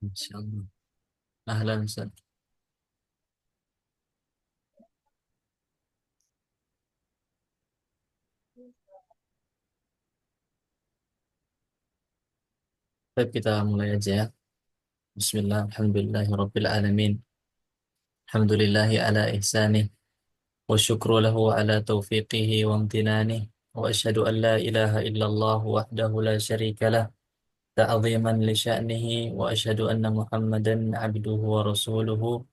Insyaallah. Ahlan Ustaz. Baik, kita mulai aja ya. Bismillah, alhamdulillahirabbil alamin. Alhamdulillahi ala ihsanih wa syukru lahu ala taufiqihi wa amtinanih. Wa asyhadu an la ilaha illallah wahdahu la syarika lah ta'ziman li sya'nihi wa asyhadu anna Muhammadan abduhu wa rasuluhu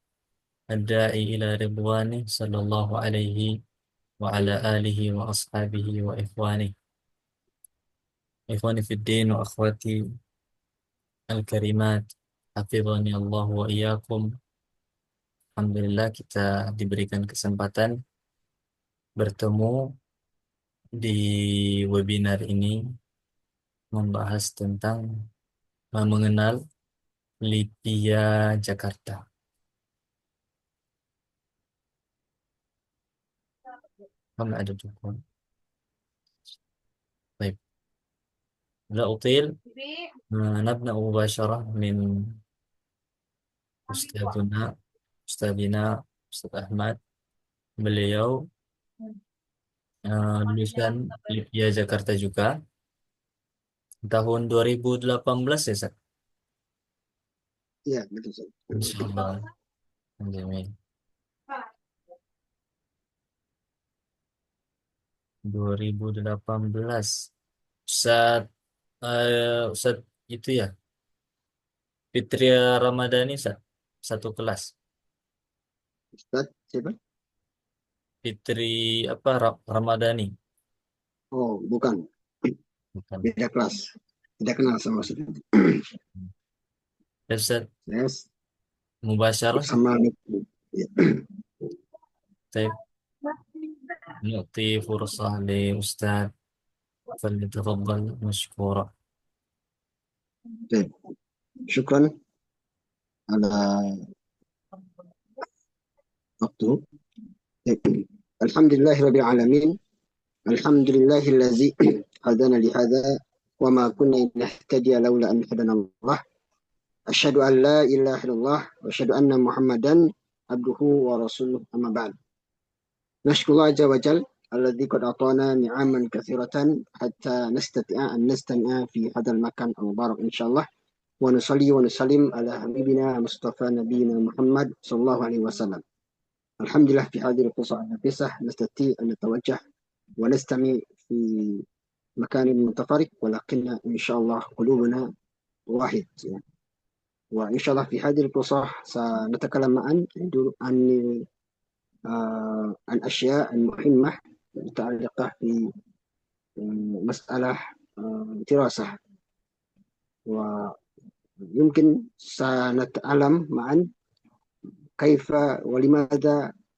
ad-da'i ila ridwanih sallallahu alaihi wa ala alihi wa ashabihi wa ikhwanih. Ikhwani fid din wa akhwati al-karimat. Hafizani Allah wa iyyakum. Alhamdulillah kita diberikan kesempatan bertemu di webinar ini membahas tentang mengenal Lipia Jakarta. Kami ada cukup. Baik. لا أطيل. نبدأ مباشرة من أستاذنا أستاذنا Ustaz Ahmad. Beliau lulusan Lipia Jakarta juga tahun 2018 ya, Ustaz? Iya, betul. Insyaallah. Amin. 2018. Ustaz, Ustaz itu ya, Fitria Ramadhani, Ustaz. Satu kelas. Ustaz siapa? Fitri apa Ramadhani. Oh, bukan. Bukan. Beda kelas. Tidak kenal sama Ustaz. Ya, Ustaz, Yes. mubasyarah. Sama ya. Saya نعطي فرصة لأستاذ فليتفضل مشكورا. Baik. Syukran ala waktu. Baik. Alhamdulillahirabbil alamin. Alhamdulillahillazi hadana li hadza wa ma kunna nahtadiya laula an hadana Allah. Asyhadu an la ilaha illallah wa asyhadu anna Muhammadan abduhu wa rasuluhu amma ba'd. Nashkurullah azza wa jal alladzi qad atana ni'aman katsiratan hatta nastati'a an nastami'a fi hadzal makan al-mubarak insyaallah. Wa nusalli wa nusallim ala habibina Mustafa nabiyina Muhammad sallallahu alaihi wasallam. Alhamdulillah fi hadhihi al-qisah an-nafisah nastati an natawajjah wa nastami fi makan mutafarriq walakinna insyaallah qulubuna wahid. Wa insyaallah fi hadhihi al-qisah sanatakalam ma'an عن أشياء مهمة متعلقة بمسألة دراسة ويمكن سنتعلم معا كيف ولماذا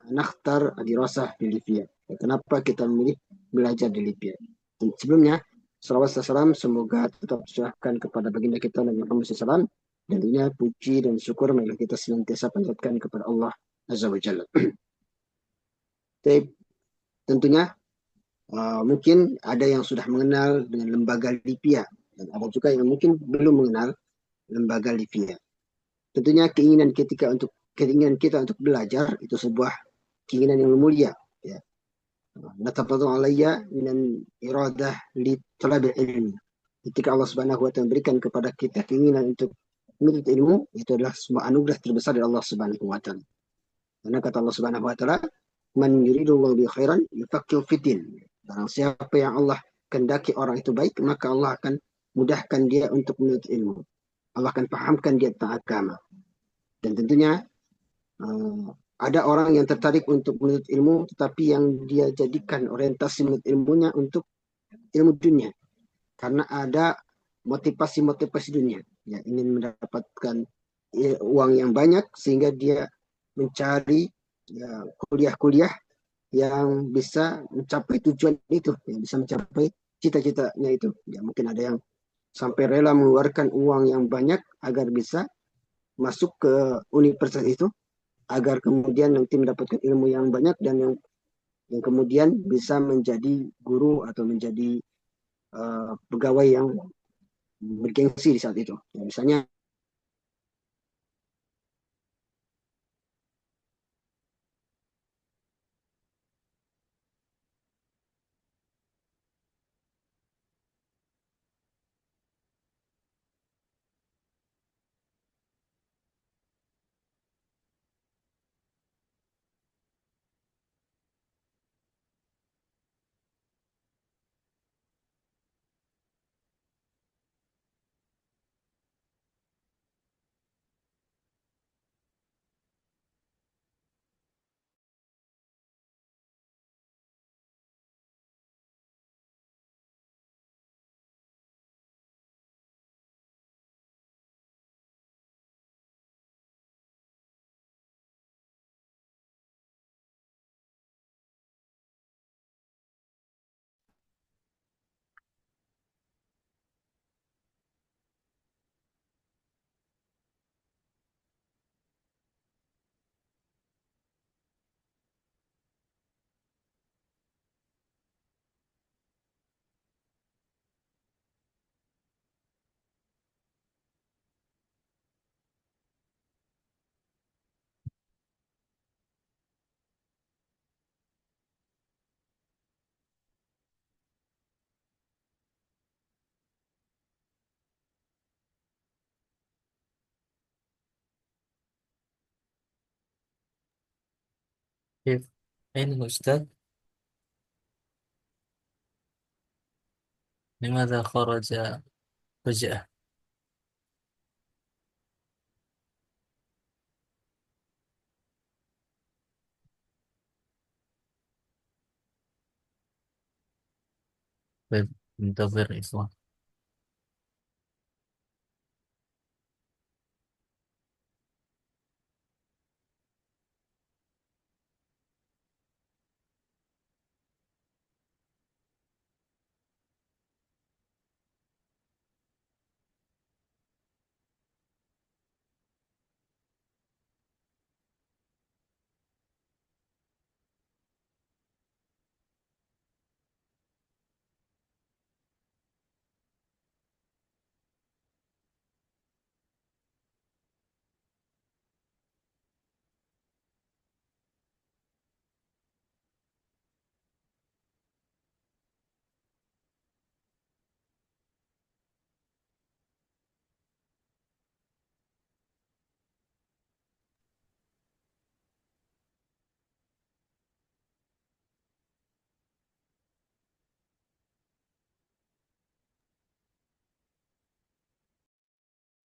نختار الدراسة di Libya. Kenapa kita memilih belajar di Libya. Dan sebelumnya, salawat dan salam semoga tetap tercurahkan kepada baginda kita Nabi Muhammad SAW. Dan tentunya puji dan syukur marilah kita senantiasa panjatkan kepada Allah Azza wa Jalla. Tentunya mungkin ada yang sudah mengenal dengan lembaga Lipia dan ada juga yang mungkin belum mengenal lembaga Lipia. Tentunya keinginan kita untuk belajar itu sebuah keinginan yang mulia. Ya. Natafadhu alayya minan iradah li talabil ilmi. Ketika Allah Subhanahu wa taala memberikan kepada kita keinginan untuk menuntut ilmu, itu adalah sebuah anugerah terbesar dari Allah Subhanahu wa taala. Karena kata Allah Subhanahu wa taala, "Man yuridullahu bi khairan yufaqihu fiddin." Barang siapa yang Allah kehendaki orang itu baik, maka Allah akan mudahkan dia untuk menuntut ilmu. Allah akan pahamkan dia tentang agama. Dan tentunya ada orang yang tertarik untuk menuntut ilmu, tetapi yang dia jadikan orientasi menuntut ilmunya untuk ilmu dunia. Karena ada motivasi-motivasi dunia. Ya, ingin mendapatkan uang yang banyak, sehingga dia mencari kuliah-kuliah yang bisa mencapai tujuan itu, yang bisa mencapai cita-citanya itu. Ya, mungkin ada yang sampai rela mengeluarkan uang yang banyak agar bisa masuk ke universitas itu, agar kemudian nanti mendapatkan ilmu yang banyak dan yang kemudian bisa menjadi guru atau menjadi pegawai yang bergengsi di saat itu. Ya, misalnya كيف؟ أين الأستاذ؟ لماذا خرج فجأة؟ طيب، انتظر إخوان.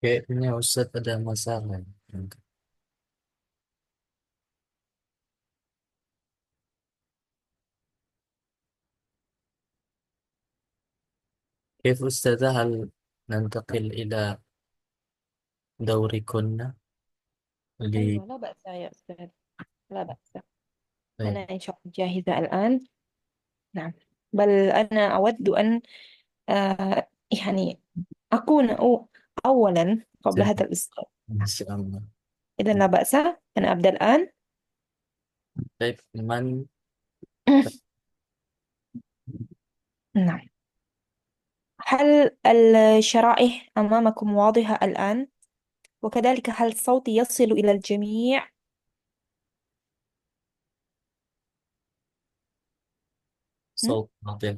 Kayaknya Ustadz ada masalah. كيف أستاذة؟ هل ننتقل إلى دوركن ل أيوة لا بأس يا أستاذ، لا بأس. طيب. أنا إن شاء الله جاهزة الآن. نعم، بل أنا أود أن يعني أكون أولا قبل طيب، هذا الإصدار. إن شاء الله. إذا لا بأس، أنا أبدأ الآن. طيب، من نعم. هل الشرائح أمامكم واضحة الآن؟ وكذلك هل صوتي يصل إلى الجميع؟ م? صوت لطيف؟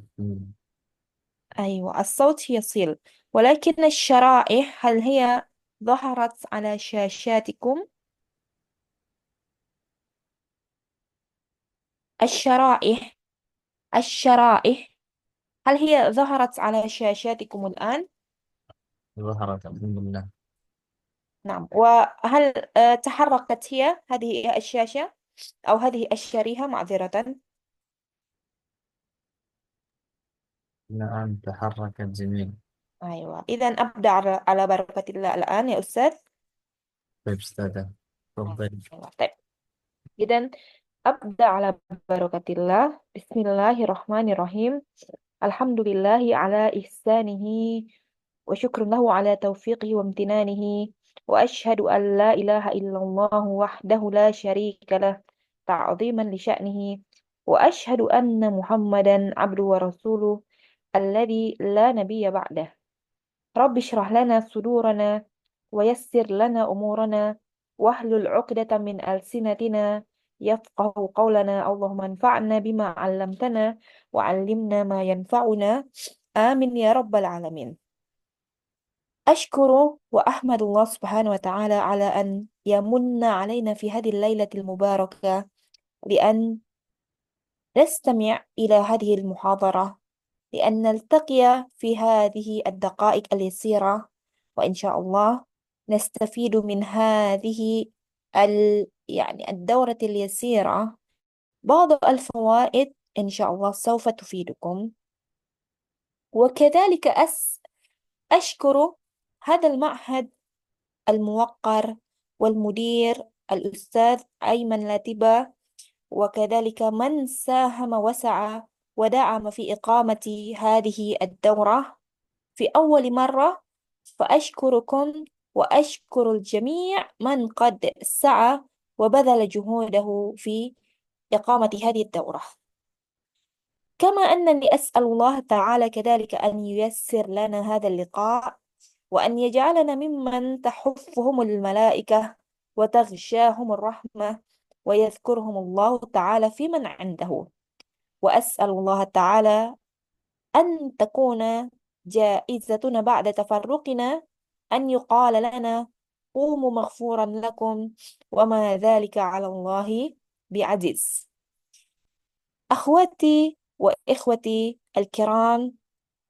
أيوة، الصوت يصل، ولكن الشرائح هل هي ظهرت على شاشاتكم؟ الشرائح، الشرائح هل هي ظهرت على شاشاتكم الآن؟ ظهرت الحمد لله. نعم. وهل تحركت هذه الشاشة أو هذه الشريحة، معذرة؟ نعم، تحرك الجميع. أيوة، إذا أبدأ على بركة الله الآن يا أستاذ. طيب أستاذة، تفضل. أيوة. طيب، إذا أبدأ على بركة الله. بسم الله الرحمن الرحيم. الحمد لله على إحسانه، وشكر له على توفيقه وامتنانه، وأشهد أن لا إله إلا الله وحده لا شريك له تعظيما لشأنه، وأشهد أن محمدا عبده ورسوله الذي لا نبي بعده. رب اشرح لنا صدورنا ويسر لنا أمورنا واحلل عقدة من ألسنتنا يفقه قولنا. اللهم انفعنا بما علمتنا وعلمنا ما ينفعنا. آمين يا رب العالمين. أشكر وأحمد الله سبحانه وتعالى على أن يمن علينا في هذه الليلة المباركة لأن نستمع إلى هذه المحاضرة، لأن نلتقي في هذه الدقائق اليسيرة، وإن شاء الله نستفيد من هذه يعني الدورة اليسيرة بعض الفوائد إن شاء الله سوف تفيدكم. وكذلك أشكر هذا المعهد الموقر والمدير الأستاذ أيمن لاتبة، وكذلك من ساهم وسعى ودعم في إقامة هذه الدورة في أول مرة. فأشكركم وأشكر الجميع من قد سعى وبذل جهوده في إقامة هذه الدورة. كما أنني أسأل الله تعالى كذلك أن ييسر لنا هذا اللقاء، وأن يجعلنا ممن تحفهم الملائكة وتغشاهم الرحمة ويذكرهم الله تعالى في من عنده. وأسأل الله تعالى أن تكون جائزتنا بعد تفرقنا أن يقال لنا قوموا مغفورا لكم وما ذلك على الله بعزيز. أخواتي وإخوتي الكرام،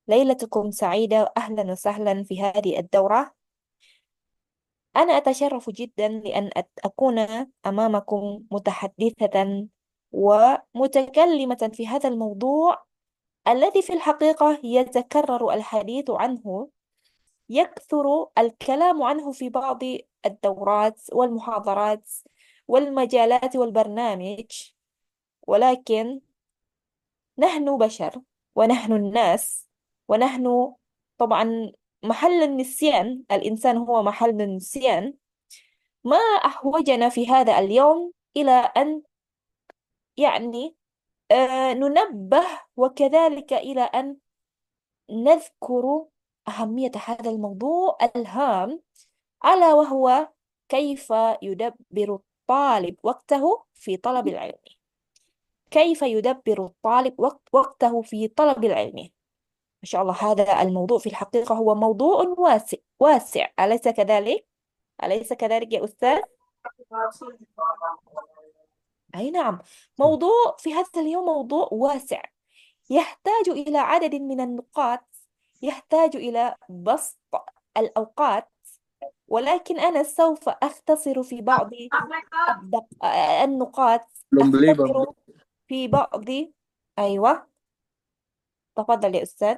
ليلتكم سعيدة، أهلا وسهلا في هذه الدورة. أنا أتشرف جدا لأن أكون أمامكم متحدثة ومتكلمة في هذا الموضوع الذي في الحقيقة يتكرر الحديث عنه، يكثر الكلام عنه في بعض الدورات والمحاضرات والمجالات والبرنامج، ولكن نحن بشر ونحن الناس، ونحن طبعا محل النسيان، الإنسان هو محل النسيان. ما أحوجنا في هذا اليوم إلى أن يعني ننبه، وكذلك إلى أن نذكر أهمية هذا الموضوع الهام، ألا وهو كيف يدبر الطالب وقته في طلب العلم. كيف يدبر الطالب وقته في طلب العلم. ما شاء الله، هذا الموضوع في الحقيقة هو موضوع واسع واسع، أليس كذلك؟ أليس كذلك يا أستاذ؟ أي نعم، موضوع في هذا اليوم موضوع واسع، يحتاج إلى عدد من النقاط، يحتاج إلى بسط الأوقات، ولكن أنا سوف أختصر في بعض النقاط، belum beli bang. أختصر في بعض. أيوة، تفضل يا أستاذ.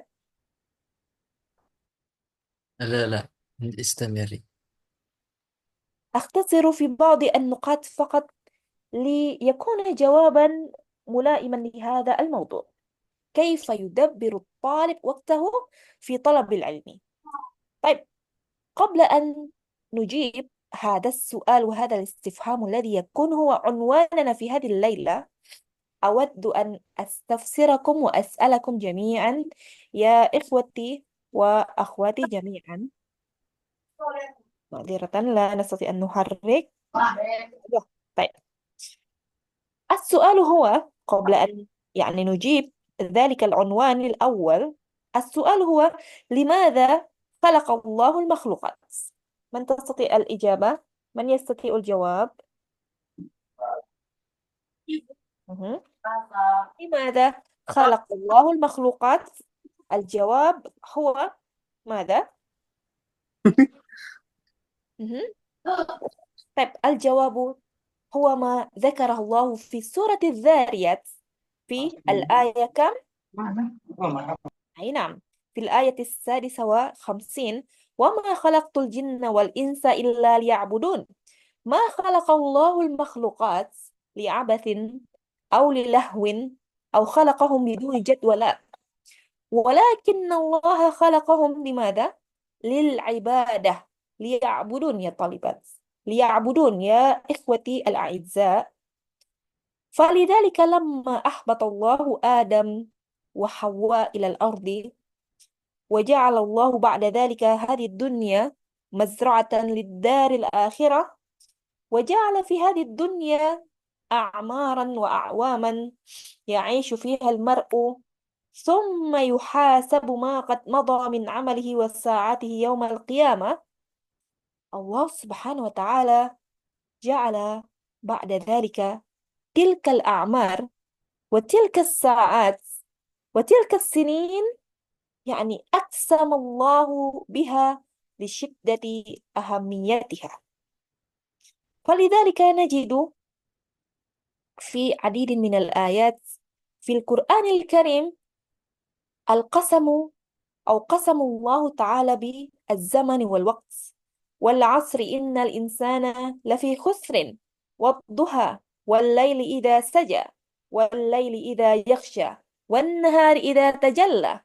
لا لا، استمري. أختصر في بعض النقاط فقط ليكون جوابا ملائما لهذا الموضوع. كيف يدبر الطالب وقته في طلب العلم؟ طيب، قبل أن نجيب هذا السؤال وهذا الاستفهام الذي يكون هو عنواننا في هذه الليلة، أود أن أستفسركم وأسألكم جميعا يا إخوتي وأخواتي جميعا. معذرة لا نستطيع أن نحرك. طيب، السؤال هو قبل أن يعني نجيب ذلك العنوان الأول، السؤال هو: لماذا خلق الله المخلوقات؟ من تستطيع الإجابة؟ من يستطيع الجواب؟ مهم. لماذا خلق الله المخلوقات؟ الجواب هو ماذا؟ مهم. طيب، الجواب هو ما ذكره الله في سورة الذاريات في الآية كم؟ أي نعم، في الآية 56: وما خلقت الجن والإنس إلا ليعبدون. ما خلق الله المخلوقات لعبث أو للهو أو خلقهم بدون جدوى، ولكن الله خلقهم لماذا؟ للعبادة، ليعبدون يا طالبات، ليعبدون يا إخوتي الأعزاء. فلذلك لما أحبط الله آدم وحواء إلى الأرض، وجعل الله بعد ذلك هذه الدنيا مزرعة للدار الآخرة، وجعل في هذه الدنيا أعمارا وأعواما يعيش فيها المرء، ثم يحاسب ما قد مضى من عمله وساعته يوم القيامة. الله سبحانه وتعالى جعل بعد ذلك تلك الأعمار وتلك الساعات وتلك السنين، يعني أقسم الله بها لشدة أهميتها. فلذلك نجد في عديد من الآيات في القرآن الكريم القسم، أو قسم الله تعالى بالزمن والوقت: والعصر إن الإنسان لفي خسر، والضحى والليل إذا سجى، والليل إذا يغشى، والنهار إذا تجلى،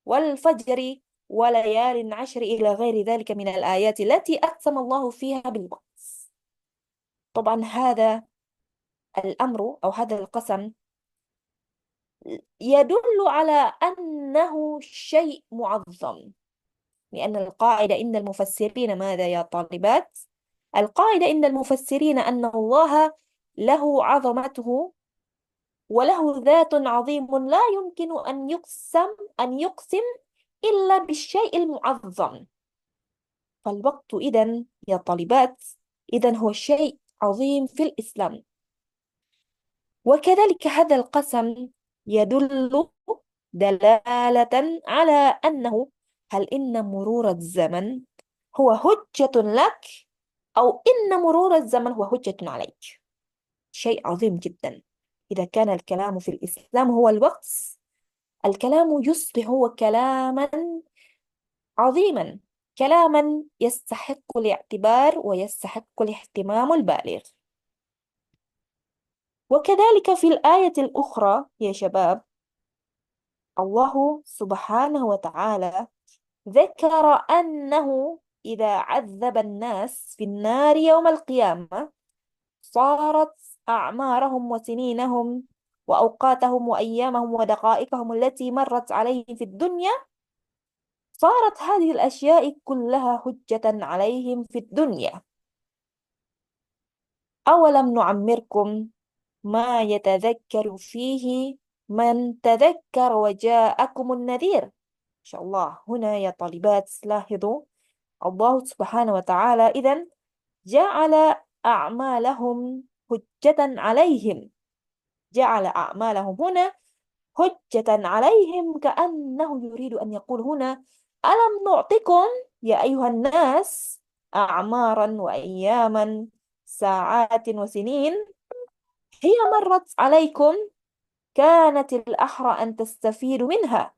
والفجر وليال عشر، إلى غير ذلك من الآيات التي أقسم الله فيها بالوقت. طبعا هذا الأمر أو هذا القسم يدل على أنه شيء معظم، لأن القاعدة إن المفسرين ماذا يا طالبات؟ القاعدة إن المفسرين أن الله له عظمته وله ذات عظيم، لا يمكن أن يقسم إلا بالشيء المعظم. فالوقت إذن يا طالبات إذن هو شيء عظيم في الإسلام. وكذلك هذا القسم يدل دلالة على أنه هل إن مرور الزمن هو حجة لك، أو إن مرور الزمن هو حجة عليك. شيء عظيم جدا. إذا كان الكلام في الإسلام هو الوقت، الكلام يصبح هو كلاما عظيما، كلاما يستحق الاعتبار ويستحق الاهتمام البالغ. وكذلك في الآية الأخرى يا شباب، الله سبحانه وتعالى ذكر أنه إذا عذب الناس في النار يوم القيامة صارت أعمارهم وسنينهم وأوقاتهم وأيامهم ودقائقهم التي مرت عليهم في الدنيا، صارت هذه الأشياء كلها حجة عليهم في الدنيا. أولم نعمركم ما يتذكر فيه من تذكر وجاءكم النذير. إن شاء الله هنا يا طالبات لاحظوا، الله سبحانه وتعالى إذن جعل أعمالهم حجة عليهم، جعل أعمالهم هنا حجة عليهم، كأنه يريد أن يقول هنا: ألم نعطكم يا أيها الناس أعمارا وأياما ساعات وسنين هي مرت عليكم، كانت الأحرى أن تستفيدوا منها،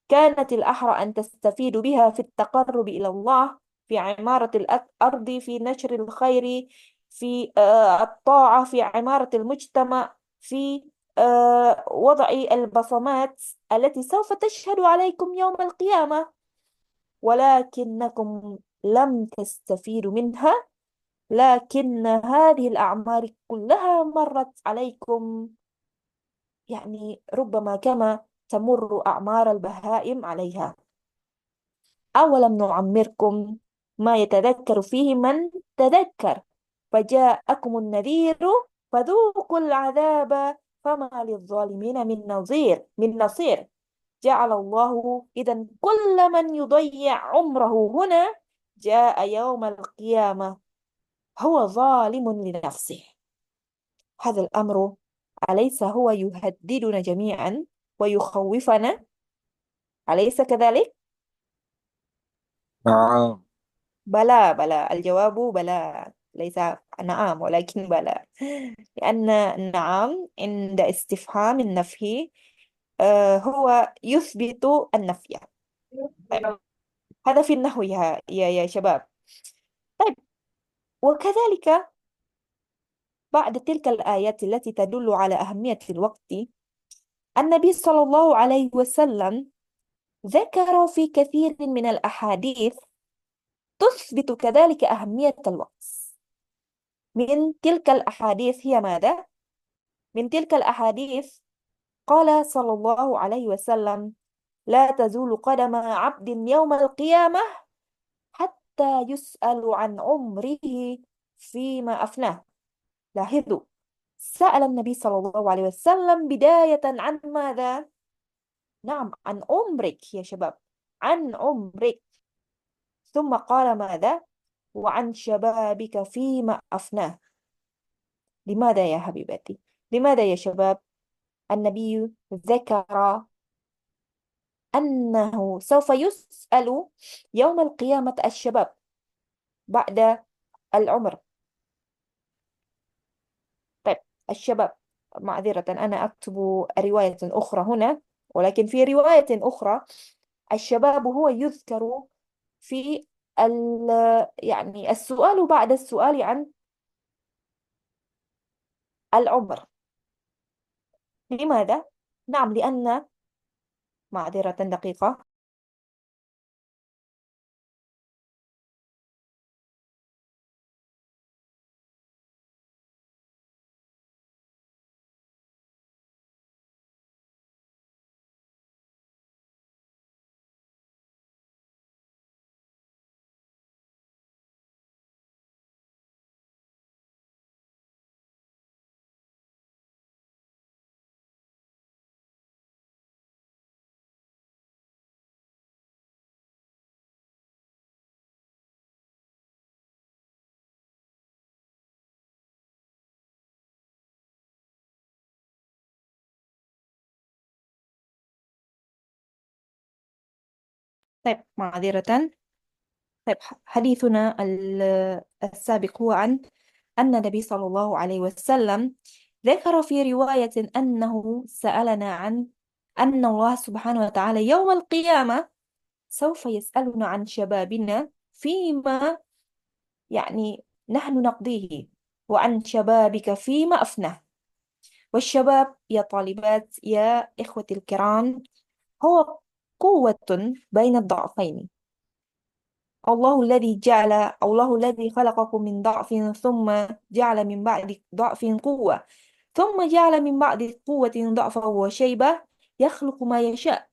كانت الأحرى أن تستفيدوا بها في التقرب إلى الله، في عمارة الأرض، في نشر الخير، في الطاعة، في عمارة المجتمع، في وضع البصمات التي سوف تشهد عليكم يوم القيامة، ولكنكم لم تستفيدوا منها، لكن هذه الأعمار كلها مرت عليكم، يعني ربما كما تمر أعمار البهائم عليها. أولم نعمركم ما يتذكر فيه من تذكر فجاءكم النذير فذوقوا العذاب فما للظالمين من نصير. جعل الله إذن كل من يضيع عمره هنا جاء يوم القيامة هو ظالم لنفسه. هذا الأمر أليس هو يهددنا جميعا ويخوفنا؟ أليس كذلك؟ نعم. بلى بلى، الجواب بلى، ليس نعم ولكن بلى. لأن نعم عند استفهام النفي هو يثبت النفي. طيب، هذا في النحو يا شباب. طيب، وكذلك بعد تلك الآيات التي تدل على أهمية الوقت، النبي صلى الله عليه وسلم ذكر في كثير من الأحاديث تثبت كذلك أهمية الوقت. من تلك الأحاديث هي ماذا؟ من تلك الأحاديث قال صلى الله عليه وسلم: لا تزول قدم عبد يوم القيامة حتى يسأل عن عمره فيما أفناه. لاحظوا، سأل النبي صلى الله عليه وسلم بداية عن ماذا؟ نعم، عن عمرك يا شباب، عن عمرك. ثم قال ماذا؟ وعن شبابك فيما أفناه. لماذا يا حبيبتي؟ لماذا يا شباب النبي ذكر أنه سوف يسأل يوم القيامة الشباب بعد العمر؟ طيب، الشباب، معذرة أنا أكتب رواية أخرى هنا، ولكن في رواية أخرى الشباب هو يذكر في يعني السؤال بعد السؤال عن العمر. لماذا؟ نعم، لأن، معذرة دقيقة. طيب، معذرة. طيب، حديثنا السابق هو عن أن النبي صلى الله عليه وسلم ذكر في رواية أنه سألنا عن أن الله سبحانه وتعالى يوم القيامة سوف يسألنا عن شبابنا فيما يعني نحن نقضيه، وعن شبابك فيما أفناه. والشباب يا طالبات يا إخوتي الكرام هو قوة بين الضعفين. الله الذي خلقكم من ضعف ثم جعل من بعد ضعف قوة، ثم جعل من بعد قوة ضعفا وشيبة، يخلق ما يشاء.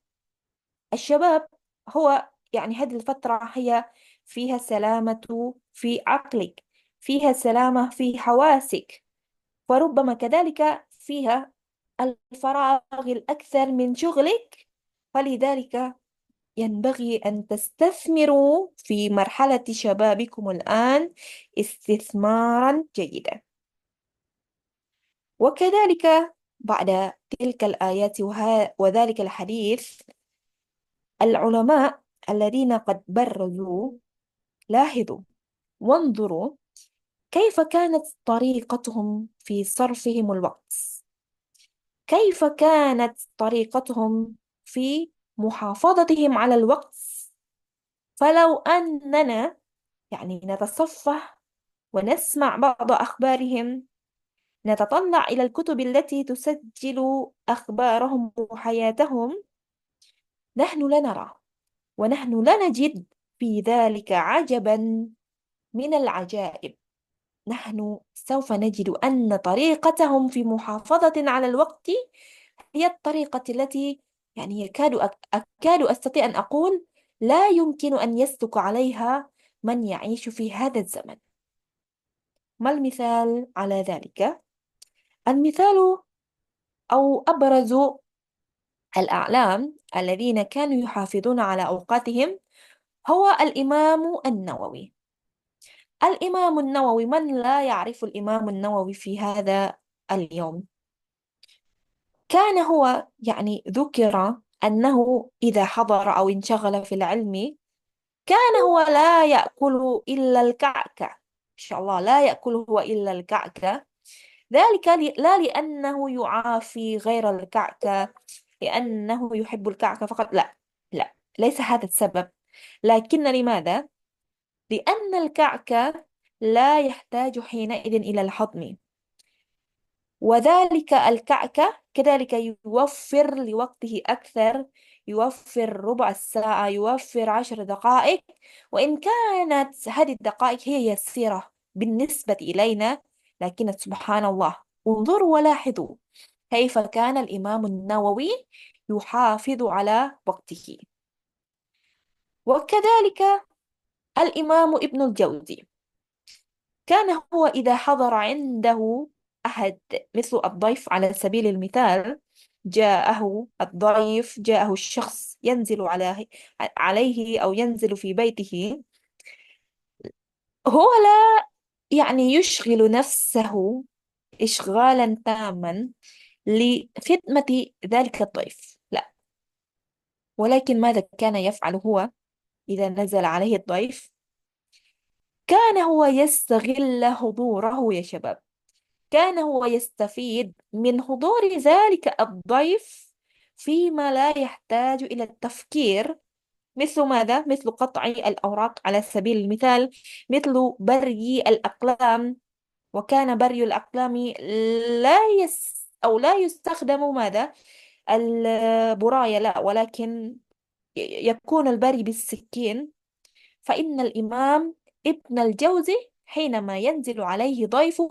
الشباب هو يعني هذه الفترة هي فيها سلامة في عقلك، فيها سلامة في حواسك، وربما كذلك فيها الفراغ الأكثر من شغلك. فلذلك ينبغي أن تستثمروا في مرحلة شبابكم الآن استثمارا جيدا. وكذلك بعد تلك الآيات وذلك الحديث، العلماء الذين قد برزوا، لاحظوا وانظروا كيف كانت طريقتهم في صرفهم الوقت، كيف كانت طريقتهم في محافظتهم على الوقت. فلو أننا يعني نتصفح ونسمع بعض أخبارهم، نتطلع إلى الكتب التي تسجل أخبارهم وحياتهم، نحن لا نرى ونحن لا نجد في ذلك عجبا من العجائب. نحن سوف نجد أن طريقتهم في محافظة على الوقت هي الطريقة التي يعني أكاد أستطيع أن أقول لا يمكن أن يسلك عليها من يعيش في هذا الزمن. ما المثال على ذلك؟ المثال أو أبرز الأعلام الذين كانوا يحافظون على أوقاتهم هو الإمام النووي. الإمام النووي، من لا يعرف الإمام النووي في هذا اليوم؟ كان هو يعني ذكر أنه إذا حضر أو انشغل في العلم كان هو لا يأكل إلا الكعكة. إن شاء الله لا يأكل هو إلا الكعكة. ذلك لا لأنه يعافي غير الكعكة، لأنه يحب الكعكة فقط، لا، لا، ليس هذا السبب. لكن لماذا؟ لأن الكعكة لا يحتاج حينئذ إلى الهضم، وذلك الكعكة كذلك يوفر لوقته أكثر، يوفر ربع الساعة، يوفر 10 دقائق، وإن كانت هذه الدقائق هي يسيرة بالنسبة إلينا، لكن سبحان الله، انظروا ولاحظوا كيف كان الإمام النووي يحافظ على وقته. وكذلك الإمام ابن الجوزي كان هو إذا حضر عنده أحد مثل الضيف على سبيل المثال، جاءه الضيف، جاءه الشخص ينزل عليه أو ينزل في بيته، هو لا يعني يشغل نفسه إشغالا تاما لخدمة ذلك الضيف، لا، ولكن ماذا كان يفعل هو إذا نزل عليه الضيف؟ كان هو يستغل حضوره يا شباب، كان هو يستفيد من حضور ذلك الضيف فيما لا يحتاج إلى التفكير، مثل ماذا؟ مثل قطع الأوراق على سبيل المثال، مثل بري الأقلام. وكان بري الأقلام لا يستخدم ماذا؟ البراية، لا، ولكن يكون البري بالسكين. فإن الإمام ابن الجوزي حينما ينزل عليه ضيفه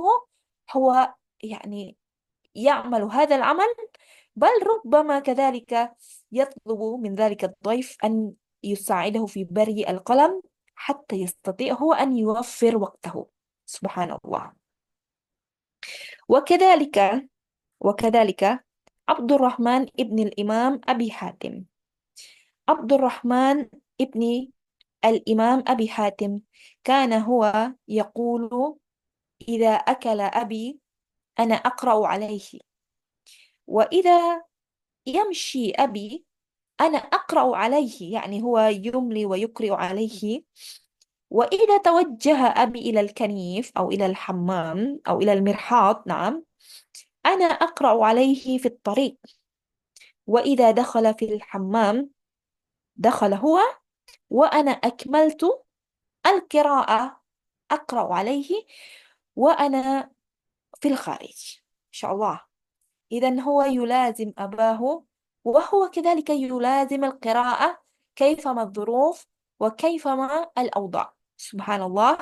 هو يعني يعمل هذا العمل، بل ربما كذلك يطلب من ذلك الضيف أن يساعده في بري القلم حتى يستطيع هو أن يوفر وقته. سبحان الله. وكذلك وكذلك عبد الرحمن ابن الإمام أبي حاتم. عبد الرحمن ابن الإمام أبي حاتم كان هو يقول: إذا أكل أبي أنا أقرأ عليه، وإذا يمشي أبي أنا أقرأ عليه، يعني هو يملي ويقرأ عليه. وإذا توجه أبي إلى الكنيف أو إلى الحمام أو إلى المرحاض، نعم، أنا أقرأ عليه في الطريق. وإذا دخل في الحمام دخل هو وأنا أكملت القراءة، أقرأ عليه وأنا في الخارج. إن شاء الله. إذن هو يلازم أباه، وهو كذلك يلازم القراءة كيفما الظروف وكيفما الأوضاع. سبحان الله.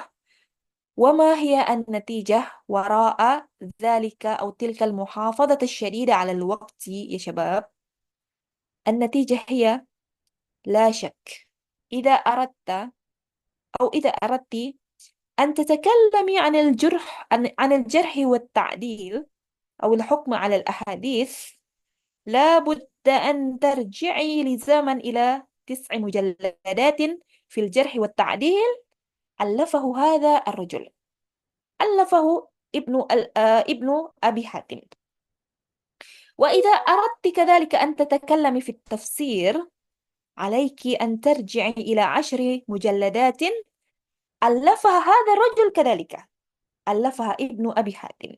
وما هي النتيجة وراء ذلك أو تلك المحافظة الشديدة على الوقت يا شباب؟ النتيجة هي لا شك، إذا أردت أو إذا أردت أن تتكلمي عن عن الجرح والتعديل أو الحكم على الأحاديث، لا بد أن ترجعي لزمن إلى 9 مجلدات في الجرح والتعديل ألفه هذا الرجل، ألفه ابن أبي حاتم. وإذا أردت كذلك أن تتكلمي في التفسير، عليك أن ترجعي إلى 10 مجلدات ألفها هذا الرجل كذلك، ألفها ابن أبي حاتم.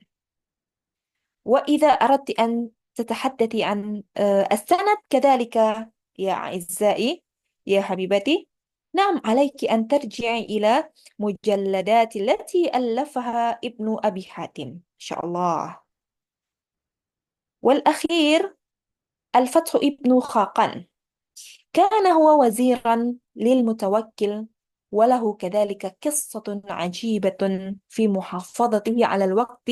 وإذا أردت أن تتحدثي عن السند كذلك يا أعزائي، يا حبيبتي، نعم، عليك أن ترجعي إلى مجلدات التي ألفها ابن أبي حاتم إن شاء الله. والأخير الفتح ابن خاقان، كان هو وزيرا للمتوكل، وله كذلك قصة عجيبة في محافظته على الوقت.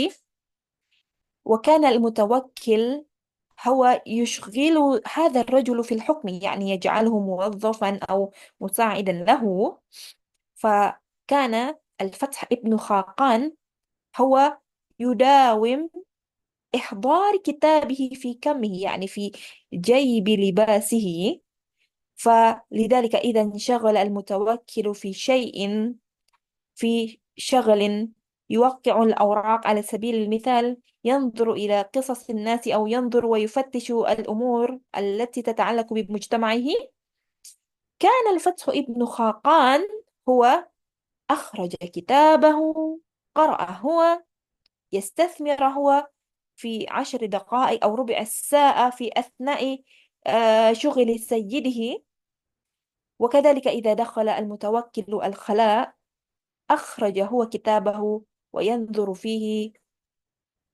وكان المتوكل هو يشغل هذا الرجل في الحكم، يعني يجعله موظفا أو مساعدا له. فكان الفتح ابن خاقان هو يداوم إحضار كتابه في كمه، يعني في جيب لباسه. فلذلك إذا انشغل المتوكل في شغل يوقع الأوراق على سبيل المثال، ينظر إلى قصص الناس أو ينظر ويفتش الأمور التي تتعلق بمجتمعه، كان الفتح ابن خاقان هو أخرج كتابه، قرأ هو، يستثمر هو في 10 دقائق أو ربع الساعة في أثناء شغل سيده. وكذلك إذا دخل المتوكل الخلاء أخرج هو كتابه وينظر فيه.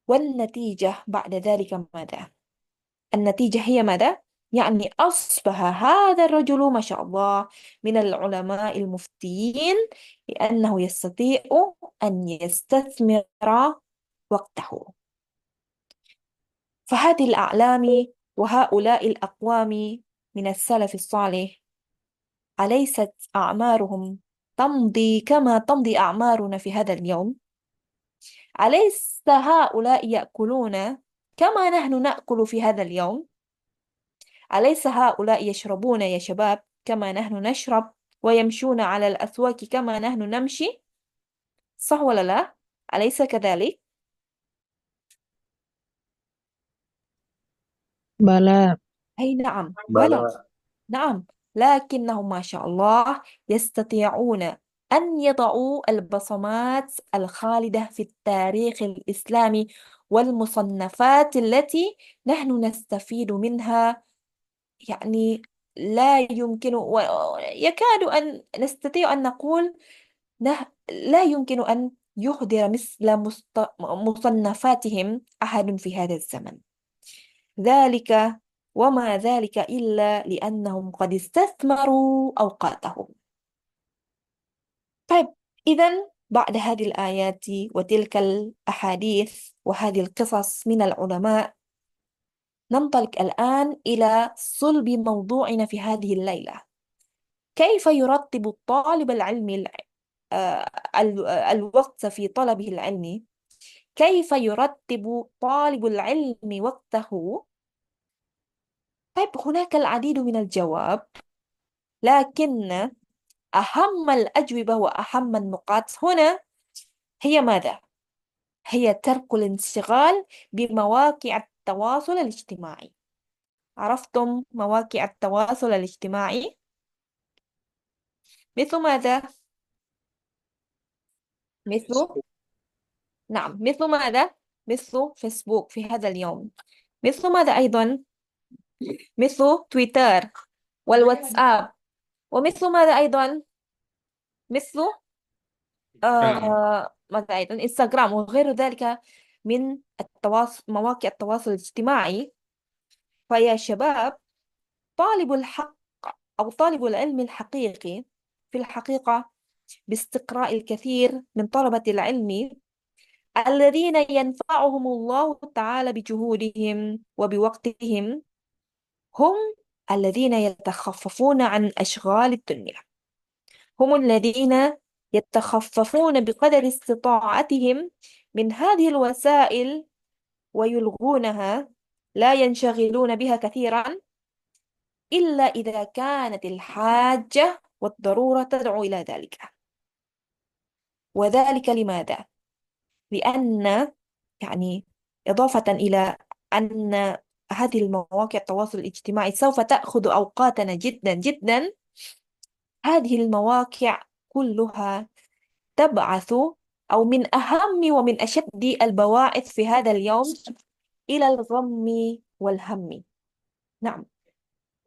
والنتيجة بعد ذلك ماذا؟ النتيجة هي ماذا؟ يعني أصبح هذا الرجل ما شاء الله من العلماء المفتيين، لأنه يستطيع أن يستثمر وقته. فهذه الأعلام وهؤلاء الأقوام من السلف الصالح أليست أعمارهم تمضي كما تمضي أعمارنا في هذا اليوم؟ أليس هؤلاء يأكلون كما نحن نأكل في هذا اليوم؟ أليس هؤلاء يشربون يا شباب كما نحن نشرب، ويمشون على الأسواق كما نحن نمشي؟ صح ولا لا؟ أليس كذلك؟ بلى. أي نعم بلى. بلى. نعم، لكنهم ما شاء الله يستطيعون أن يضعوا البصمات الخالدة في التاريخ الإسلامي والمصنفات التي نحن نستفيد منها. يعني لا يمكن يكاد أن نستطيع أن نقول لا يمكن أن يحضر مثل مصنفاتهم أحد في هذا الزمن. ذلك وما ذلك إلا لأنهم قد استثمروا أوقاتهم. طيب، إذن بعد هذه الآيات وتلك الأحاديث وهذه القصص من العلماء، ننطلق الآن إلى صلب موضوعنا في هذه الليلة. كيف يرتب الطالب العلم الوقت في طلبه العلمي؟ كيف يرتب طالب العلم وقته؟ طيب، هناك العديد من الجواب، لكن أهم الأجوبة وأهم النقاط هنا هي ماذا؟ هي ترك الانشغال بمواقع التواصل الاجتماعي. عرفتم مواقع التواصل الاجتماعي؟ مثل ماذا؟ مثل نعم، مثل ماذا؟ مثل فيسبوك في هذا اليوم. مثل ماذا أيضا؟ مثل تويتر والواتساب. ومثل ماذا أيضا؟ مثل ماذا أيضا؟ انستغرام وغير ذلك من مواقع التواصل الاجتماعي. فيا شباب، طالب الحق أو طالب العلم الحقيقي في الحقيقة باستقراء الكثير من طلبة العلم الذين ينفعهم الله تعالى بجهودهم وبوقتهم، هم الذين يتخففون عن أشغال الدنيا، هم الذين يتخففون بقدر استطاعتهم من هذه الوسائل ويلغونها، لا ينشغلون بها كثيرا إلا إذا كانت الحاجة والضرورة تدعو إلى ذلك. وذلك لماذا؟ لأن يعني إضافة إلى أن هذه المواقع التواصل الاجتماعي سوف تأخذ أوقاتنا جدا جدا، هذه المواقع كلها تبعث أو من أهم ومن أشد البواعث في هذا اليوم إلى الغم والهم. نعم،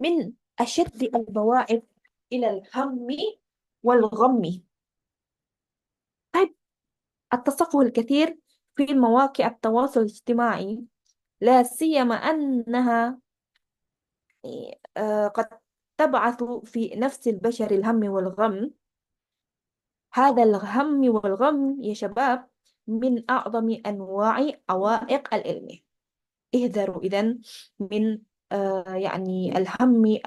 من أشد البواعث إلى الهم والغم. طيب، التصفح الكثير في مواقع التواصل الاجتماعي، لا سيما أنها قد تبعث في نفس البشر الهم والغم. هذا الهم والغم يا شباب من أعظم أنواع عوائق العلم. احذروا إذن من الهم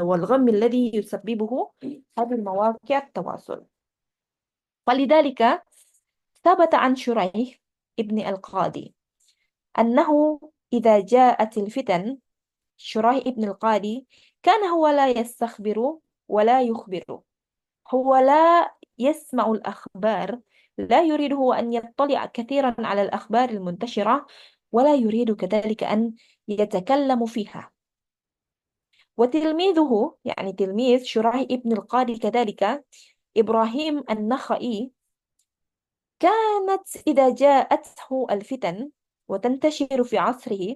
والغم الذي يسببه هذه المواقع التواصل. فلذلك ثبت عن شريح ابن القاضي أنه إذا جاءت الفتن، شريح ابن القاضي كان هو لا يستخبر ولا يخبر، هو لا يسمع الأخبار، لا يريد هو أن يطلع كثيرا على الأخبار المنتشرة، ولا يريد كذلك أن يتكلم فيها. وتلميذه يعني تلميذ شريح ابن القاضي كذلك إبراهيم النخعي، كانت إذا جاءته الفتن وتنتشر في عصره،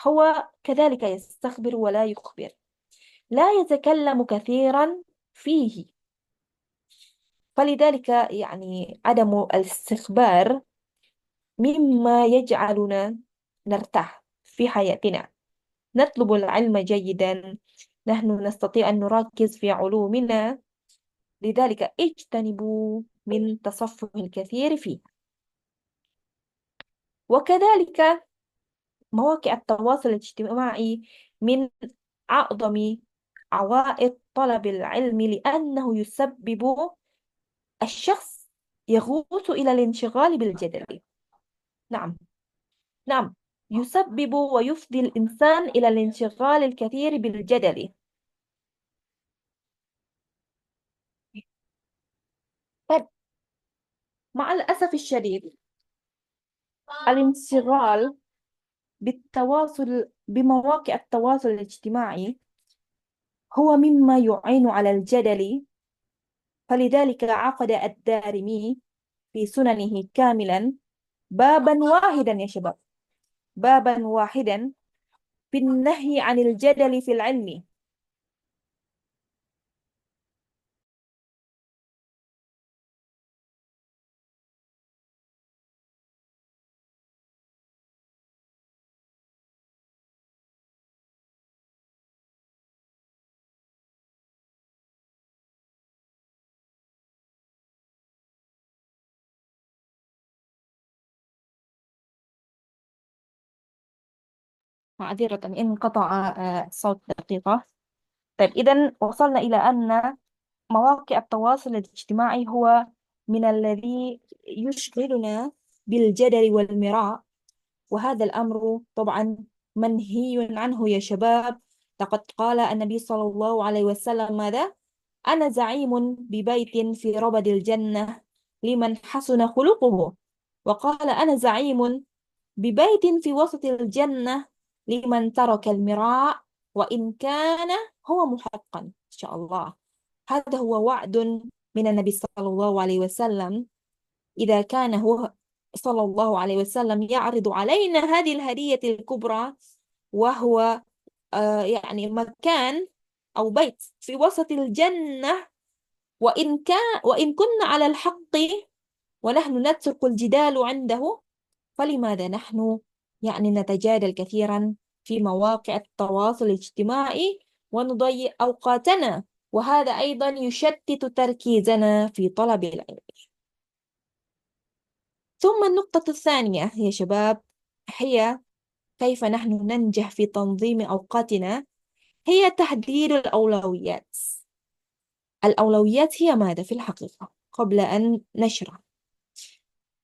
هو كذلك يستخبر ولا يخبر، لا يتكلم كثيرا فيه. فلذلك عدم الاستخبار مما يجعلنا نرتاح في حياتنا، نطلب العلم جيدا، نحن نستطيع أن نركز في علومنا. لذلك اجتنبوا من تصفح الكثير فيه. وكذلك مواقع التواصل الاجتماعي من أعظم عوائق طلب العلم، لأنه يسبب الشخص يغوص إلى الانشغال بالجدل. نعم، نعم، يسبب ويفضي الإنسان إلى الانشغال الكثير بالجدل. طيب، مع الأسف الشديد الانشغال بالتواصل بمواقع التواصل الاجتماعي هو مما يعين على الجدل، فلذلك عقد الدارمي في سننه كاملا بابا واحدا يا شباب، بابا واحدا في النهي عن الجدل في العلم. معذرة انقطع الصوت دقيقة. طيب، إذا وصلنا إلى أن مواقع التواصل الاجتماعي هو من الذي يشغلنا بالجدل والمراء، وهذا الأمر طبعا منهي عنه يا شباب. لقد قال النبي صلى الله عليه وسلم ماذا؟ أنا زعيم ببيت في ربد الجنة لمن حسن خلقه، وقال أنا زعيم ببيت في وسط الجنة لمن ترك المراء وإن كان هو محقا إن شاء الله. هذا هو وعد من النبي صلى الله عليه وسلم، إذا كان هو صلى الله عليه وسلم يعرض علينا هذه الهدية الكبرى، وهو يعني مكان أو بيت في وسط الجنة، وإن كنا على الحق ونحن نترك الجدال عنده، فلماذا نحن يعني نتجادل كثيرا في مواقع التواصل الاجتماعي ونضيع أوقاتنا، وهذا أيضا يشتت تركيزنا في طلب العلم. ثم النقطة الثانية يا شباب هي كيف نحن ننجح في تنظيم أوقاتنا، هي تحديد الأولويات. الأولويات هي ماذا في الحقيقة؟ قبل أن نشرح،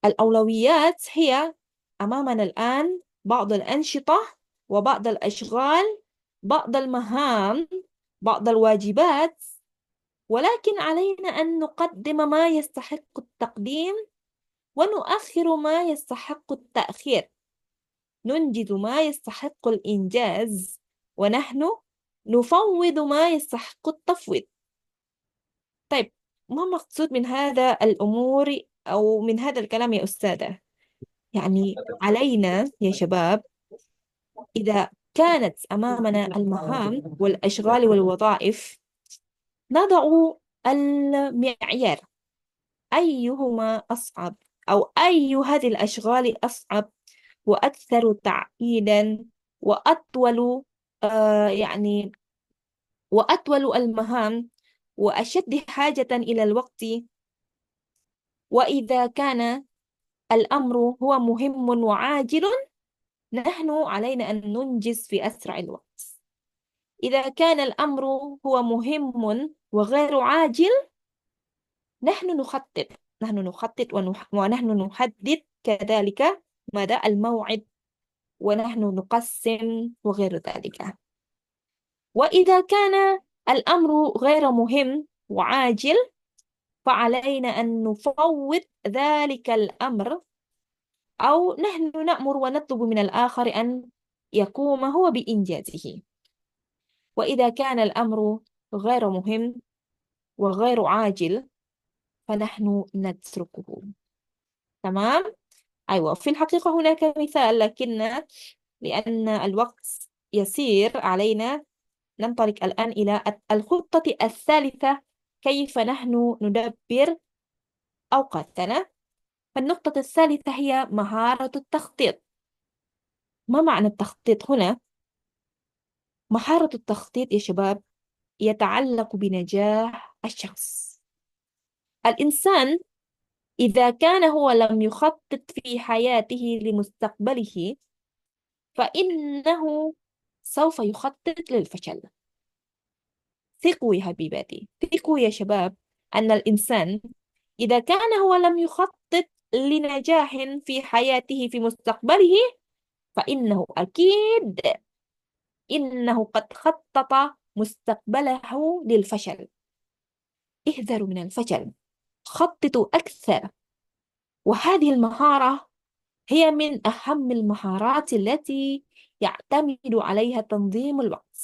الأولويات هي أمامنا الآن بعض الأنشطة وبعض الأشغال، بعض المهام، بعض الواجبات، ولكن علينا أن نقدم ما يستحق التقديم ونؤخر ما يستحق التأخير، ننجز ما يستحق الإنجاز ونحن نفوض ما يستحق التفويض. طيب، ما المقصود من هذا الأمور أو من هذا الكلام يا أستاذة؟ يعني علينا يا شباب إذا كانت أمامنا المهام والأشغال والوظائف نضع المعيار، أيهما أصعب أو أي هذه الأشغال أصعب وأكثر تعقيدا وأطول يعني وأطول المهام وأشد حاجة إلى الوقت. وإذا كان الأمر هو مهم وعاجل نحن علينا أن ننجز في أسرع الوقت. إذا كان الأمر هو مهم وغير عاجل نحن نخطط ونحن نحدد كذلك مدى الموعد، ونحن نقسم وغير ذلك. وإذا كان الأمر غير مهم وعاجل فعلينا أن نفوض ذلك الأمر، أو نحن نأمر ونطلب من الآخر أن يقوم هو بإنجازه. وإذا كان الأمر غير مهم وغير عاجل فنحن نتركه. تمام؟ أيوة، في الحقيقة هناك مثال، لكن لأن الوقت يسير علينا ننطلق الآن إلى الخطة الثالثة، كيف نحن ندبر أوقاتنا. فالنقطة الثالثة هي مهارة التخطيط. ما معنى التخطيط هنا؟ مهارة التخطيط يا شباب يتعلق بنجاح الشخص. الإنسان إذا كان هو لم يخطط في حياته لمستقبله فإنه سوف يخطط للفشل. ثقوا يا حبيباتي، ثقوا يا شباب، أن الإنسان إذا كان هو لم يخطط لنجاح في حياته في مستقبله، فإنه أكيد إنه قد خطط مستقبله للفشل. احذروا من الفشل، خططوا أكثر. وهذه المهارة هي من أهم المهارات التي يعتمد عليها تنظيم الوقت.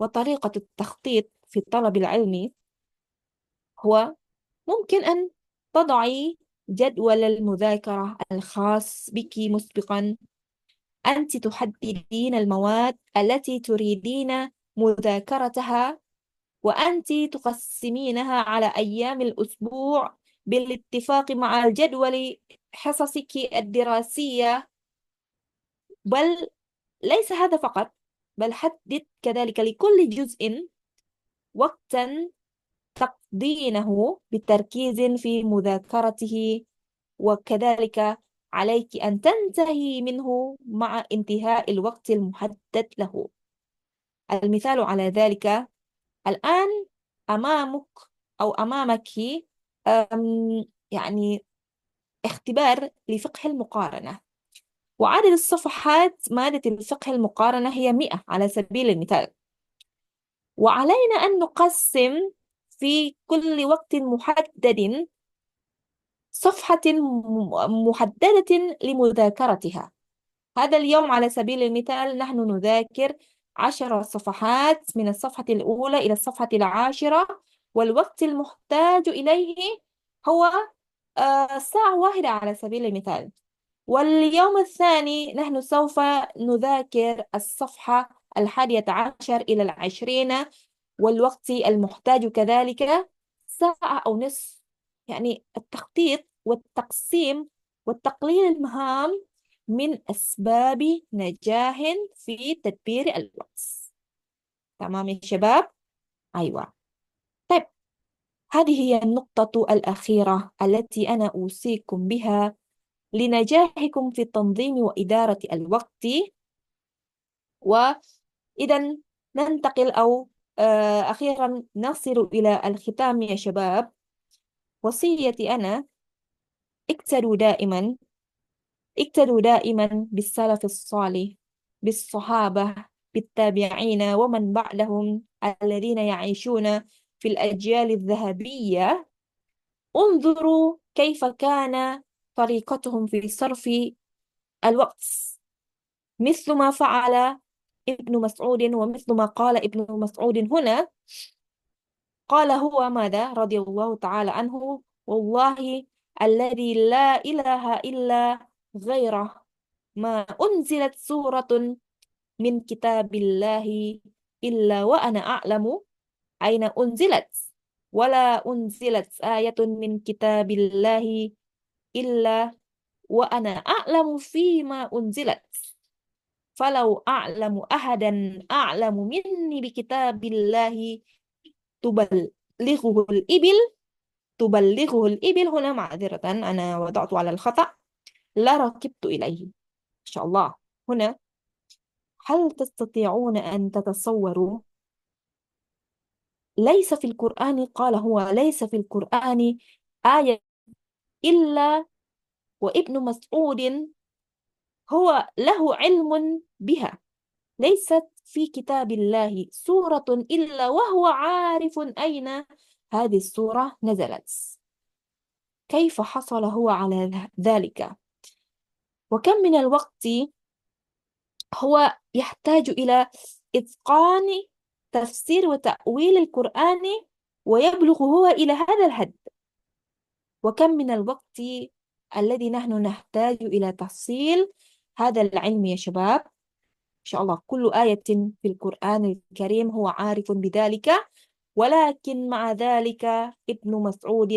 وطريقة التخطيط في الطلب العلمي هو ممكن أن تضعي جدول المذاكرة الخاص بك مسبقا. أنت تحددين المواد التي تريدين مذاكرتها، وأنت تقسمينها على أيام الأسبوع بالاتفاق مع الجدول حصصك الدراسية. بل ليس هذا فقط، بل حدد كذلك لكل جزء وقتا تقضينه بالتركيز في مذاكرته، وكذلك عليك أن تنتهي منه مع انتهاء الوقت المحدد له. المثال على ذلك، الآن أمامك أو أمامك يعني اختبار لفقه المقارنة، وعدد الصفحات مادة الفقه المقارنة هي 100 على سبيل المثال، وعلينا أن نقسم في كل وقت محدد صفحة محددة لمذاكرتها. هذا اليوم على سبيل المثال نحن نذاكر 10 صفحات من الصفحة الأولى إلى الصفحة العاشرة، والوقت المحتاج إليه هو ساعة واحدة على سبيل المثال. واليوم الثاني نحن سوف نذاكر الصفحة 11 إلى 20، والوقت المحتاج كذلك ساعة أو نصف. يعني التخطيط والتقسيم وتقليل المهام من أسباب نجاح في تدبير الوقت. تمام يا شباب؟ أيوة. طيب، هذه هي النقطة الأخيرة التي أنا أوصيكم بها لنجاحكم في التنظيم وإدارة الوقت. وإذا ننتقل أو أخيرا نصل إلى الختام يا شباب. وصيتي أنا: اقتدوا دائما، اقتدوا دائما بالسلف الصالح، بالصحابة، بالتابعين ومن بعدهم الذين يعيشون في الأجيال الذهبية. انظروا كيف كان طريقتهم في صرف الوقت، مثل ما فعل ابن مسعود، ومثل ما قال ابن مسعود هنا. قال هو ماذا رضي الله تعالى عنه: والله الذي لا إله إلا غيره، ما أنزلت سورة من كتاب الله إلا وأنا أعلم أين أنزلت، ولا أنزلت آية من كتاب الله إلا وأنا أعلم فيما أنزلت، فلو أعلم أحدا أعلم مني بكتاب الله تبلغه الإبل، تبلغه الإبل هنا معذرة أنا وضعت على الخطأ، لا ركبت إليه. إن شاء الله. هنا هل تستطيعون أن تتصوروا؟ ليس في القرآن، قال هو ليس في القرآن آية إلا وابن مسعود هو له علم بها. ليست في كتاب الله سورة إلا وهو عارف أين هذه السورة نزلت. كيف حصل هو على ذلك؟ وكم من الوقت هو يحتاج إلى إتقان تفسير وتأويل القرآن ويبلغ هو إلى هذا الحد. وكم من الوقت الذي نحن نحتاج إلى تحصيل هذا العلم يا شباب. إن شاء الله كل آية في القرآن الكريم هو عارف بذلك، ولكن مع ذلك ابن مسعود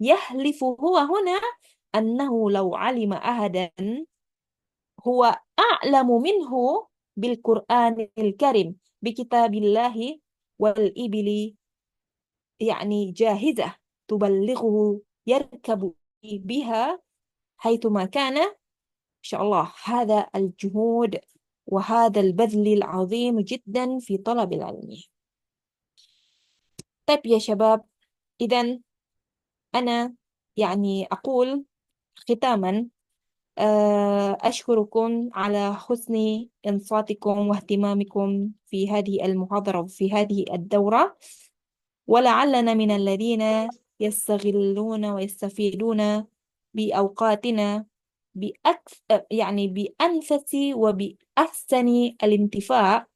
يحلف هو هنا أنه لو علم أحدا هو أعلم منه بالقرآن الكريم بكتاب الله والإبل، يعني جاهزة تبلغه يركب بها حيثما كان، إن شاء الله هذا الجهود وهذا البذل العظيم جدا في طلب العلم. طيب يا شباب، إذا أنا يعني أقول ختاما أشكركم على حسن إنصاتكم واهتمامكم في هذه المحاضرة وفي هذه الدورة، ولعلنا من الذين يستغلون ويستفيدون بأوقاتنا يعني بأنفس وبأحسن الانتفاع.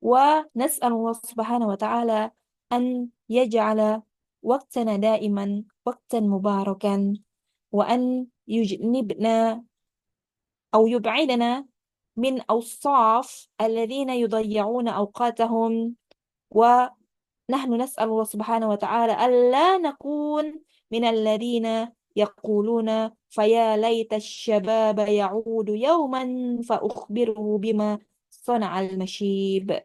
ونسأل الله سبحانه وتعالى أن يجعل وقتنا دائما وقتا مباركا، وأن يجنبنا أو يبعدنا من أوصاف الذين يضيعون أوقاتهم. ونحن نسأل الله سبحانه وتعالى ألا نكون من الذين يقولون فيا ليت الشباب يعود يوما فأخبره بما صنع المشيب.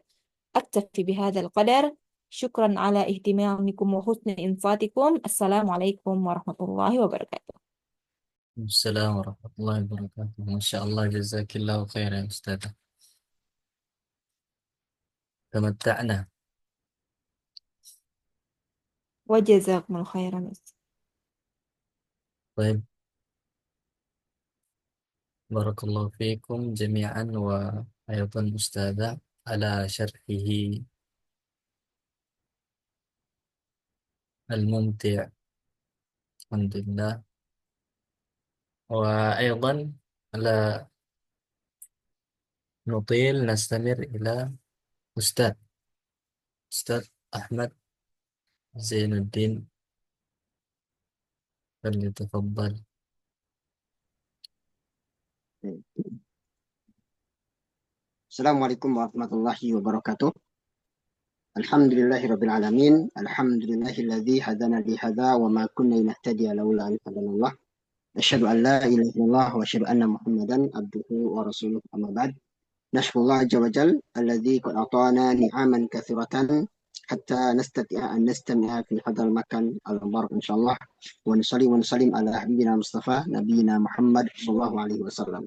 أكتفي بهذا القدر. شكرا على اهتمامكم وحسن إنصاتكم. السلام عليكم ورحمة الله وبركاته. السلام ورحمة الله وبركاته. ما شاء الله، جزاك الله خيرا يا أستاذ. تمتعنا. وجزاكم الله خيرا. طيب، بارك الله فيكم جميعا، وأيضا أستاذة على شرحه الممتع. الحمد لله. وأيضا لا نطيل، نستمر إلى أستاذ أحمد زين الدين، فليتفضل. Assalamualaikum warahmatullahi wabarakatuh. Alhamdulillahi rabbil alamin. Alhamdulillahilladzi hadana li hadza wa ma kunna linahtadiya laula an hadana Allah. Asyhadu an la ilaha illallah wa asyhadu anna Muhammadan abduhu wa rasuluh. Amma ba'd. Nashkurullah azza wa jal alladzi qad atana ni'aman katsiratan hatta nastati'a an nastami'a fi hadzal makan al-mubarak insyaallah. Wa nusallim ala habibina Mustafa nabiyina Muhammad sallallahu alaihi wasallam.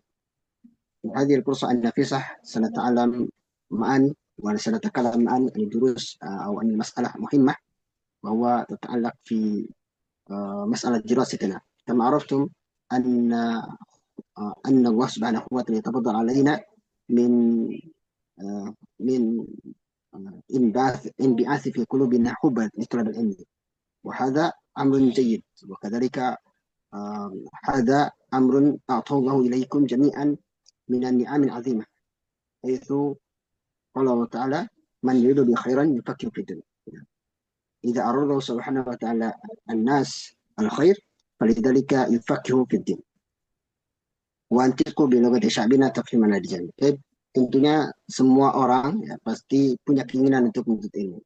هذه الفرصة النفيسة سنتعلم معا وسنتكلم عن الدروس أو عن مسألة مهمة، وهو تتعلق في مسألة دراستنا. كما عرفتم أن الله سبحانه وتعالى يتفضل علينا من من انبعاث في قلوبنا حبا لطلب العلم، وهذا أمر جيد. وكذلك هذا أمر أعطاه الله إليكم جميعا من النعم العظيمة، حيث قال الله تعالى من يريد بخيرا يفكر في الدين. إذا أراد الله سبحانه وتعالى الناس الخير فلذلك يفكر في الدين. Wantiku biloghat sya'bina tafhiman al-jami. Tentunya semua orang ya, pasti punya keinginan untuk menuntut ilmu.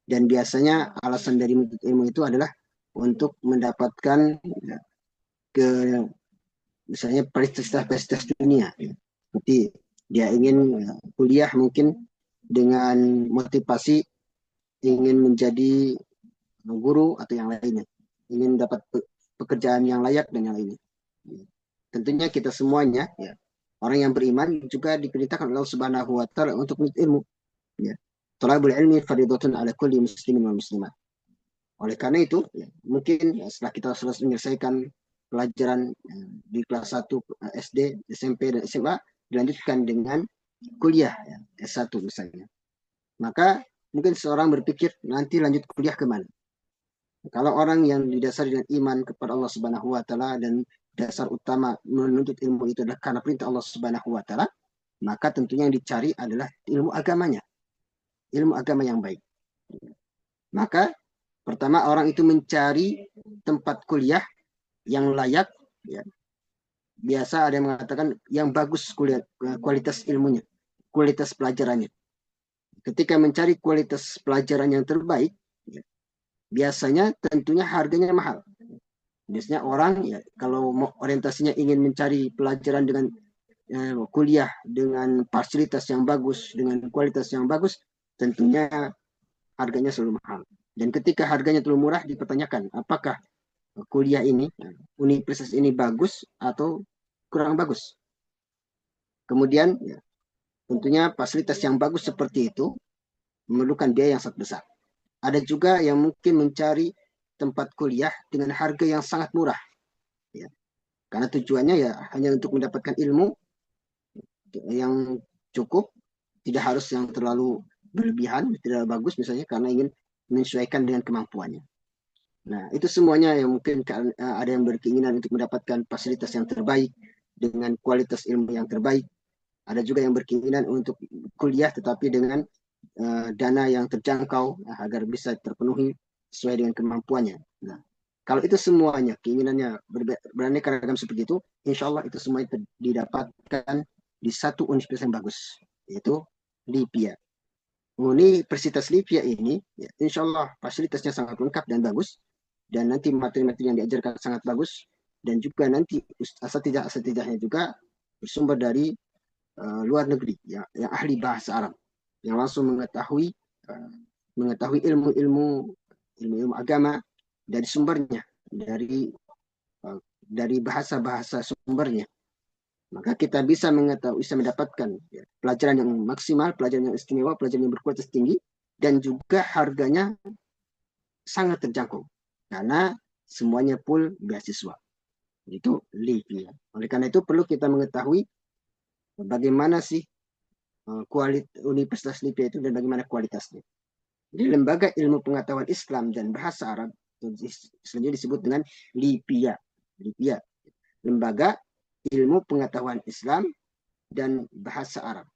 Dan biasanya alasan dari menuntut ilmu itu adalah untuk mendapatkan ya, misalnya prestasi dunia. Ya. Seperti dia ingin kuliah mungkin dengan motivasi ingin menjadi guru atau yang lainnya, ingin dapat pekerjaan yang layak dan yang lainnya. Tentunya kita semuanya, ya, orang yang beriman juga diperintahkan oleh Allah Subhanahu wa Ta'ala untuk menuntut ilmu. Ya. Thalabul ilmi fardhatun ala kulli muslimin wal muslimat. Oleh karena itu, ya, mungkin ya, setelah kita selesai menyelesaikan pelajaran di kelas 1 SD, SMP, dan SMA, dilanjutkan dengan kuliah ya, S1 misalnya. Maka mungkin seorang berpikir nanti lanjut kuliah kemana? Kalau orang yang didasari dengan iman kepada Allah Subhanahu wa Ta'ala dan dasar utama menuntut ilmu itu adalah karena perintah Allah Subhanahu wa Ta'ala, maka tentunya yang dicari adalah ilmu agamanya, ilmu agama yang baik. Maka pertama orang itu mencari tempat kuliah yang layak, ya. Biasa ada yang mengatakan yang bagus kualitas ilmunya, kualitas pelajarannya. Ketika mencari kualitas pelajaran yang terbaik, ya, biasanya tentunya harganya mahal. Biasanya orang ya kalau orientasinya ingin mencari pelajaran dengan kuliah dengan fasilitas yang bagus, dengan kualitas yang bagus, tentunya harganya selalu mahal. Dan ketika harganya terlalu murah, dipertanyakan apakah kuliah ini, universitas ini bagus atau kurang bagus. Kemudian ya, tentunya fasilitas yang bagus seperti itu memerlukan biaya yang sangat besar. Ada juga yang mungkin mencari tempat kuliah dengan harga yang sangat murah, ya. Karena tujuannya ya hanya untuk mendapatkan ilmu yang cukup, tidak harus yang terlalu berlebihan, tidak bagus misalnya karena ingin menyesuaikan dengan kemampuannya. Nah, itu semuanya yang mungkin ada yang berkeinginan untuk mendapatkan fasilitas yang terbaik dengan kualitas ilmu yang terbaik. Ada juga yang berkeinginan untuk kuliah tetapi dengan dana yang terjangkau agar bisa terpenuhi sesuai dengan kemampuannya. Nah, kalau itu semuanya keinginannya beraneka ragam seperti itu, insya Allah itu semuanya didapatkan di satu universitas yang bagus, yaitu LIPIA. Universitas LIPIA ini, ya, insya Allah fasilitasnya sangat lengkap dan bagus, dan nanti materi-materi yang diajarkan sangat bagus, dan juga nanti asatidah-asatidahnya juga bersumber dari luar negeri, ya, yang ahli bahasa Arab, yang langsung mengetahui ilmu-ilmu agama dari sumbernya, dari bahasa-bahasa sumbernya. Maka kita bisa mendapatkan ya, pelajaran yang maksimal, pelajaran yang istimewa, pelajaran yang berkualitas tinggi, dan juga harganya sangat terjangkau karena semuanya full beasiswa. Itu LIPIA. Oleh karena itu perlu kita mengetahui bagaimana sih Universitas LIPIA itu dan bagaimana kualitasnya. Jadi lembaga ilmu pengetahuan Islam dan bahasa Arab selanjutnya disebut dengan LIPIA. LIPIA, lembaga ilmu pengetahuan Islam dan bahasa Arab,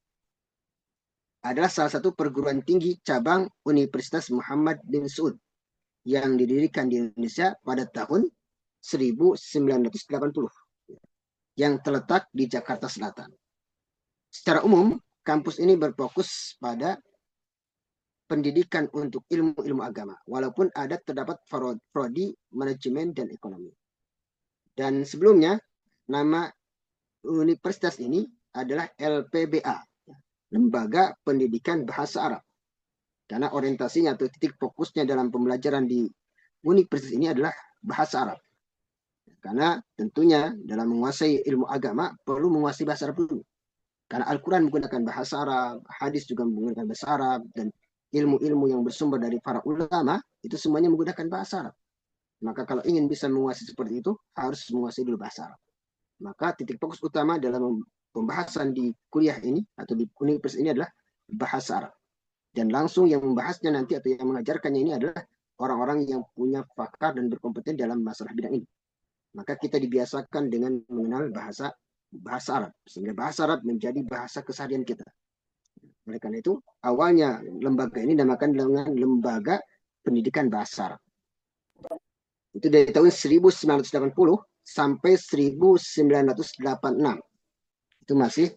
adalah salah satu perguruan tinggi cabang Universitas Muhammad bin Saud yang didirikan di Indonesia pada tahun 1980 yang terletak di Jakarta Selatan. Secara umum, kampus ini berfokus pada pendidikan untuk ilmu-ilmu agama, walaupun terdapat prodi manajemen dan ekonomi. Dan sebelumnya, nama universitas ini adalah LPBA, Lembaga Pendidikan Bahasa Arab. Karena orientasinya atau titik fokusnya dalam pembelajaran di universitas ini adalah bahasa Arab. Karena tentunya dalam menguasai ilmu agama perlu menguasai bahasa Arab dulu. Karena Al-Quran menggunakan bahasa Arab, hadis juga menggunakan bahasa Arab, dan ilmu-ilmu yang bersumber dari para ulama itu semuanya menggunakan bahasa Arab. Maka kalau ingin bisa menguasai seperti itu, harus menguasai dulu bahasa Arab. Maka titik fokus utama dalam pembahasan di kuliah ini atau di universitas ini adalah bahasa Arab. Dan langsung yang membahasnya nanti atau yang mengajarkannya ini adalah orang-orang yang punya pakar dan berkompeten dalam masalah bidang ini. Maka kita dibiasakan dengan mengenal bahasa Arab, sehingga bahasa Arab menjadi bahasa keseharian kita. Oleh karena itu, awalnya lembaga ini dinamakan dengan Lembaga Pendidikan Bahasa Arab. Itu dari tahun 1980 sampai 1986. Itu masih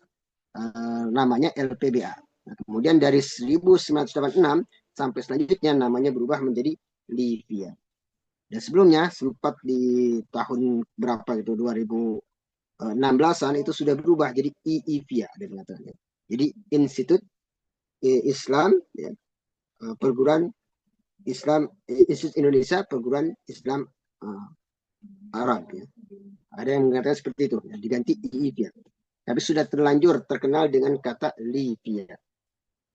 namanya LPBA. Nah, kemudian dari 1986 sampai selanjutnya namanya berubah menjadi LIPIA. Dan sebelumnya sempat di tahun berapa itu 2016-an itu sudah berubah jadi IIPIA ada mengatakannya. Jadi Institut Islam ya, Perguruan Islam Institut Indonesia Perguruan Islam Arab ya. Ada yang mengatakan seperti itu ya, diganti IIPIA. Tapi sudah terlanjur terkenal dengan kata LIPIA.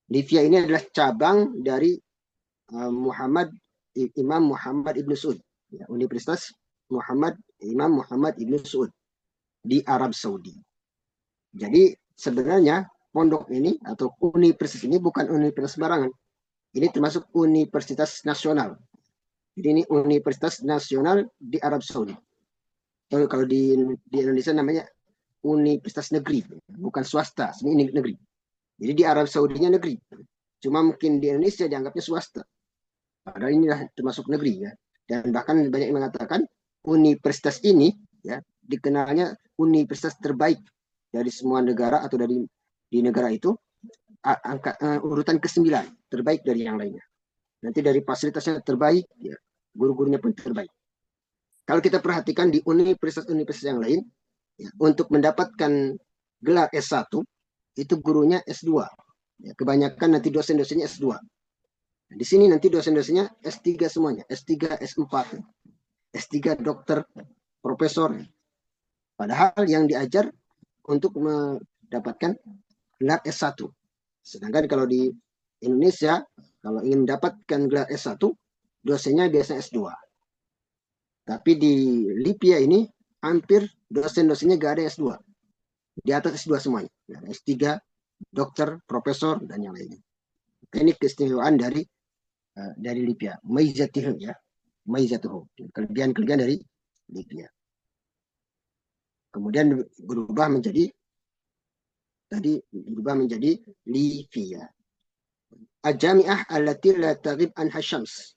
LIPIA ini adalah cabang dari Imam Muhammad Ibn Saud, ya, Universitas Imam Muhammad Ibn Saud di Arab Saudi. Jadi sebenarnya pondok ini atau universitas ini bukan universitas sembarangan. Ini termasuk universitas nasional. Jadi ini universitas nasional di Arab Saudi. Kalau di Indonesia namanya universitas negeri, bukan swasta, ini negeri. Jadi di Arab Saudinya negeri. Cuma mungkin di Indonesia dianggapnya swasta. Padahal inilah termasuk negeri ya. Dan bahkan banyak yang mengatakan universitas ini ya dikenalnya universitas terbaik dari semua negara atau di negara itu, urutan ke-9 terbaik dari yang lainnya. Nanti dari fasilitasnya terbaik, ya, guru-gurunya pun terbaik. Kalau kita perhatikan di universitas-universitas yang lain, ya, untuk mendapatkan gelar S1 itu gurunya S2. Ya, kebanyakan nanti dosen-dosennya S2. Nah, di sini nanti dosen-dosennya S3 semuanya, S3, S4, S3 dokter, profesor. Padahal yang diajar untuk mendapatkan gelar S1. Sedangkan kalau di Indonesia, kalau ingin mendapatkan gelar S1, dosennya biasanya S2. Tapi di Libya ini, hampir dosen-dosennya gak ada S2. Di atas S2 semuanya. S3, dokter, profesor, dan yang lainnya. Ini keistimewaan dari Libya. Maizatuhu ya. Maizatuhu. Kelebihan-kelebihan dari Libya. Kemudian berubah menjadi Livia. Al-jami'ah allati la taghib anha syams.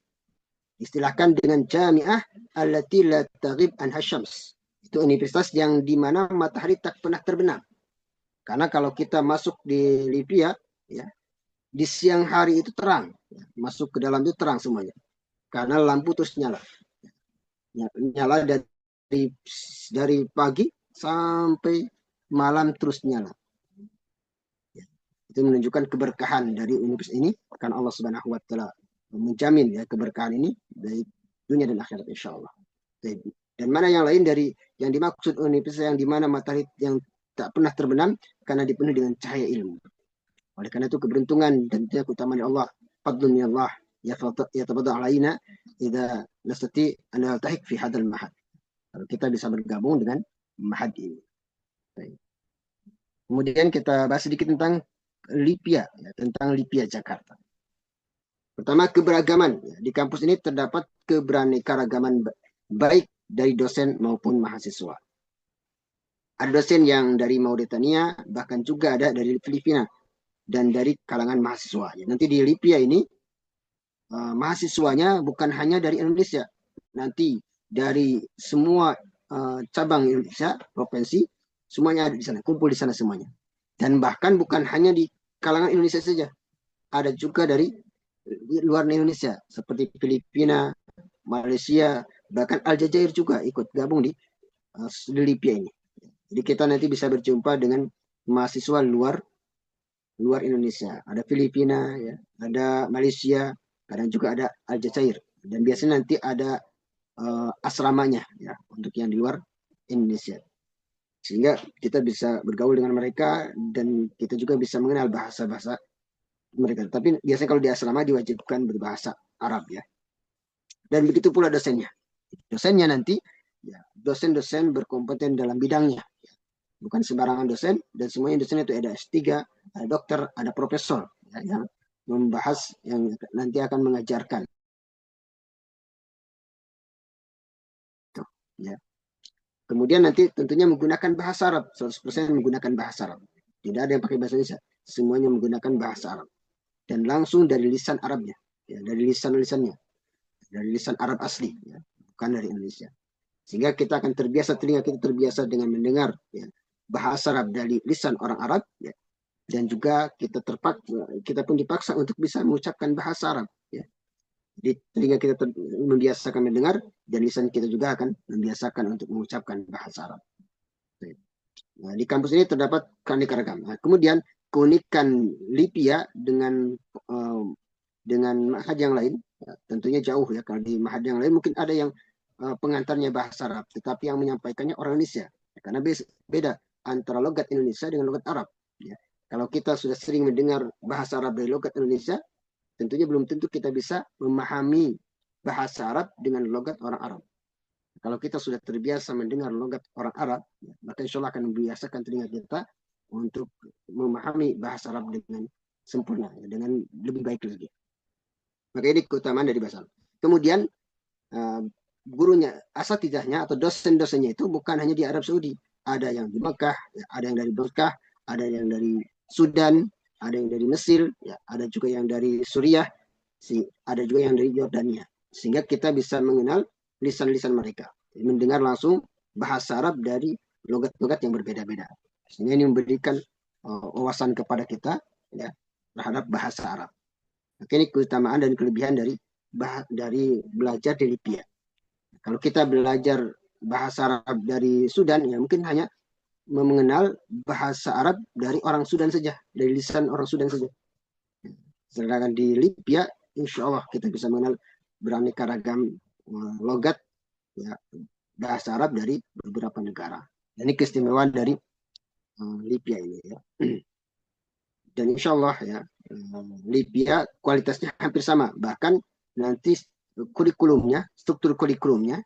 Istilahkan dengan jami'ah allati la taghib anha syams. Itu universitas yang di mana matahari tak pernah terbenam. Karena kalau kita masuk di Libya, ya, di siang hari itu terang, ya, masuk ke dalam itu terang semuanya. Karena lampu terus nyala. Nyala dari pagi sampai malam terus nyala. Itu menunjukkan keberkahan dari universitas ini, karena Allah Subhanahu wa taala menjamin ya keberkahan ini dari dunia dan akhirat insyaallah. Dan mana yang lain dari yang dimaksud universitas yang di mana matahari yang tak pernah terbenam karena dipenuhi dengan cahaya ilmu. Oleh karena itu keberuntungan dan keutamaan Allah, fadlun min Allah yatabadda alaina idza nastati an naltahik fi hadzal mahad. Kalau kita bisa bergabung dengan mahad ini. Kemudian kita bahas sedikit tentang Libya, ya, tentang Libya Jakarta. Pertama, keberagaman. Ya, di kampus ini terdapat keberaneka-ragaman baik dari dosen maupun mahasiswa. Ada dosen yang dari Mauritania, bahkan juga ada dari Filipina dan dari kalangan mahasiswa. Ya, nanti di Libya ini mahasiswanya bukan hanya dari Indonesia, nanti dari semua cabang Indonesia, provinsi, semuanya ada di sana, kumpul di sana semuanya. Dan bahkan bukan hanya di kalangan Indonesia saja, ada juga dari luar Indonesia, seperti Filipina, Malaysia, bahkan Aljazair juga ikut gabung di Libya ini. Jadi kita nanti bisa berjumpa dengan mahasiswa luar Indonesia. Ada Filipina, ya, ada Malaysia, kadang juga ada Aljazair. Dan biasanya nanti ada asramanya ya untuk yang di luar Indonesia. Sehingga kita bisa bergaul dengan mereka dan kita juga bisa mengenal bahasa-bahasa mereka. Tapi biasanya kalau di asrama diwajibkan berbahasa Arab ya. Dan begitu pula dosennya. Dosennya nanti ya, dosen-dosen berkompeten dalam bidangnya. Bukan sembarangan dosen, dan semuanya dosen itu ada S3, ada dokter, ada profesor ya, yang membahas yang nanti akan mengajarkan. Tuh, ya. Kemudian nanti tentunya menggunakan bahasa Arab, 100% menggunakan bahasa Arab. Tidak ada yang pakai bahasa Indonesia, semuanya menggunakan bahasa Arab. Dan langsung dari lisan Arabnya, ya, dari lisan-lisannya, dari lisan Arab asli, ya, bukan dari Indonesia. Sehingga kita akan terbiasa, telinga kita terbiasa dengan mendengar ya, bahasa Arab dari lisan orang Arab, ya, dan juga kita pun dipaksa untuk bisa mengucapkan bahasa Arab. Ya. Di telinga kita membiasakan mendengar, dan lisan kita juga akan membiasakan untuk mengucapkan bahasa Arab. Nah, di kampus ini terdapat keanekaragaman. Nah, kemudian keunikan Libya dengan mahad yang lain, ya, tentunya jauh ya. Kalau di mahad yang lain mungkin ada yang pengantarnya bahasa Arab, tetapi yang menyampaikannya orang Indonesia. Ya, karena beda antara logat Indonesia dengan logat Arab. Ya. Kalau kita sudah sering mendengar bahasa Arab dari logat Indonesia, tentunya belum tentu kita bisa memahami bahasa Arab dengan logat orang Arab. Kalau kita sudah terbiasa mendengar logat orang Arab, ya, maka insya Allah akan membiasakan telinga kita untuk memahami bahasa Arab dengan sempurna, ya, dengan lebih baik lagi. Maka ini keutamaan dari bahasa Arab. Kemudian gurunya, asatidahnya atau dosen-dosennya itu bukan hanya di Arab Saudi. Ada yang di Mekah, ya, ada yang dari Mekah, ada yang dari Sudan, ada yang dari Mesir, ya, ada juga yang dari Suriah, ada juga yang dari Yordania. Sehingga kita bisa mengenal lisan-lisan mereka, mendengar langsung bahasa Arab dari logat-logat yang berbeda-beda. Sehingga ini memberikan wawasan kepada kita ya, terhadap bahasa Arab. Oke, ini keutamaan dan kelebihan dari belajar di Libya. Kalau kita belajar bahasa Arab dari Sudan, ya mungkin hanya mengenal bahasa Arab dari orang Sudan saja, dari lisan orang Sudan saja. Sedangkan di Libya, insya Allah kita bisa mengenal beraneka ragam logat ya, bahasa Arab dari beberapa negara. Ini keistimewaan dari Libya ini ya. Dan insya Allah ya, Libya kualitasnya hampir sama. Bahkan nanti kurikulumnya, struktur kurikulumnya,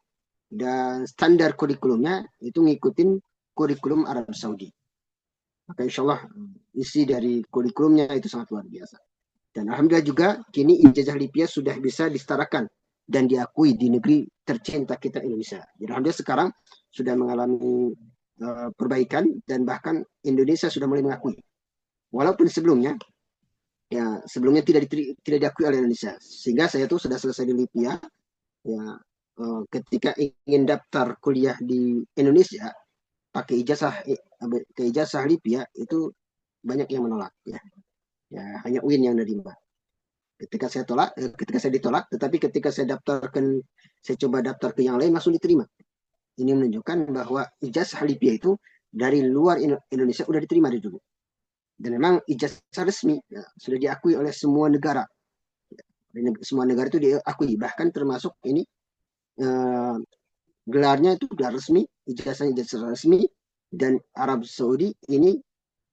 dan standar kurikulumnya itu ngikutin kurikulum Arab Saudi. Maka insya Allah isi dari kurikulumnya itu sangat luar biasa. Dan alhamdulillah juga kini ijazah Libya sudah bisa disetarakan dan diakui di negeri tercinta kita Indonesia. Jadi alhamdulillah sekarang sudah mengalami perbaikan dan bahkan Indonesia sudah mulai mengakui. Walaupun sebelumnya tidak diakui oleh Indonesia. Sehingga saya tuh sudah selesai di Libya ya, ketika ingin daftar kuliah di Indonesia pakai ijazah Libya itu banyak yang menolak ya. Ya, hanya UIN yang menerima. Ketika saya ditolak, tetapi ketika saya coba daftar ke yang lain langsung diterima. Ini menunjukkan bahwa ijazah Libya itu dari luar Indonesia sudah diterima dari dulu. Dan memang ijazah resmi ya, sudah diakui oleh semua negara. Semua negara itu diakui, bahkan termasuk ini gelarnya itu gelar resmi, ijazah resmi, dan Arab Saudi ini,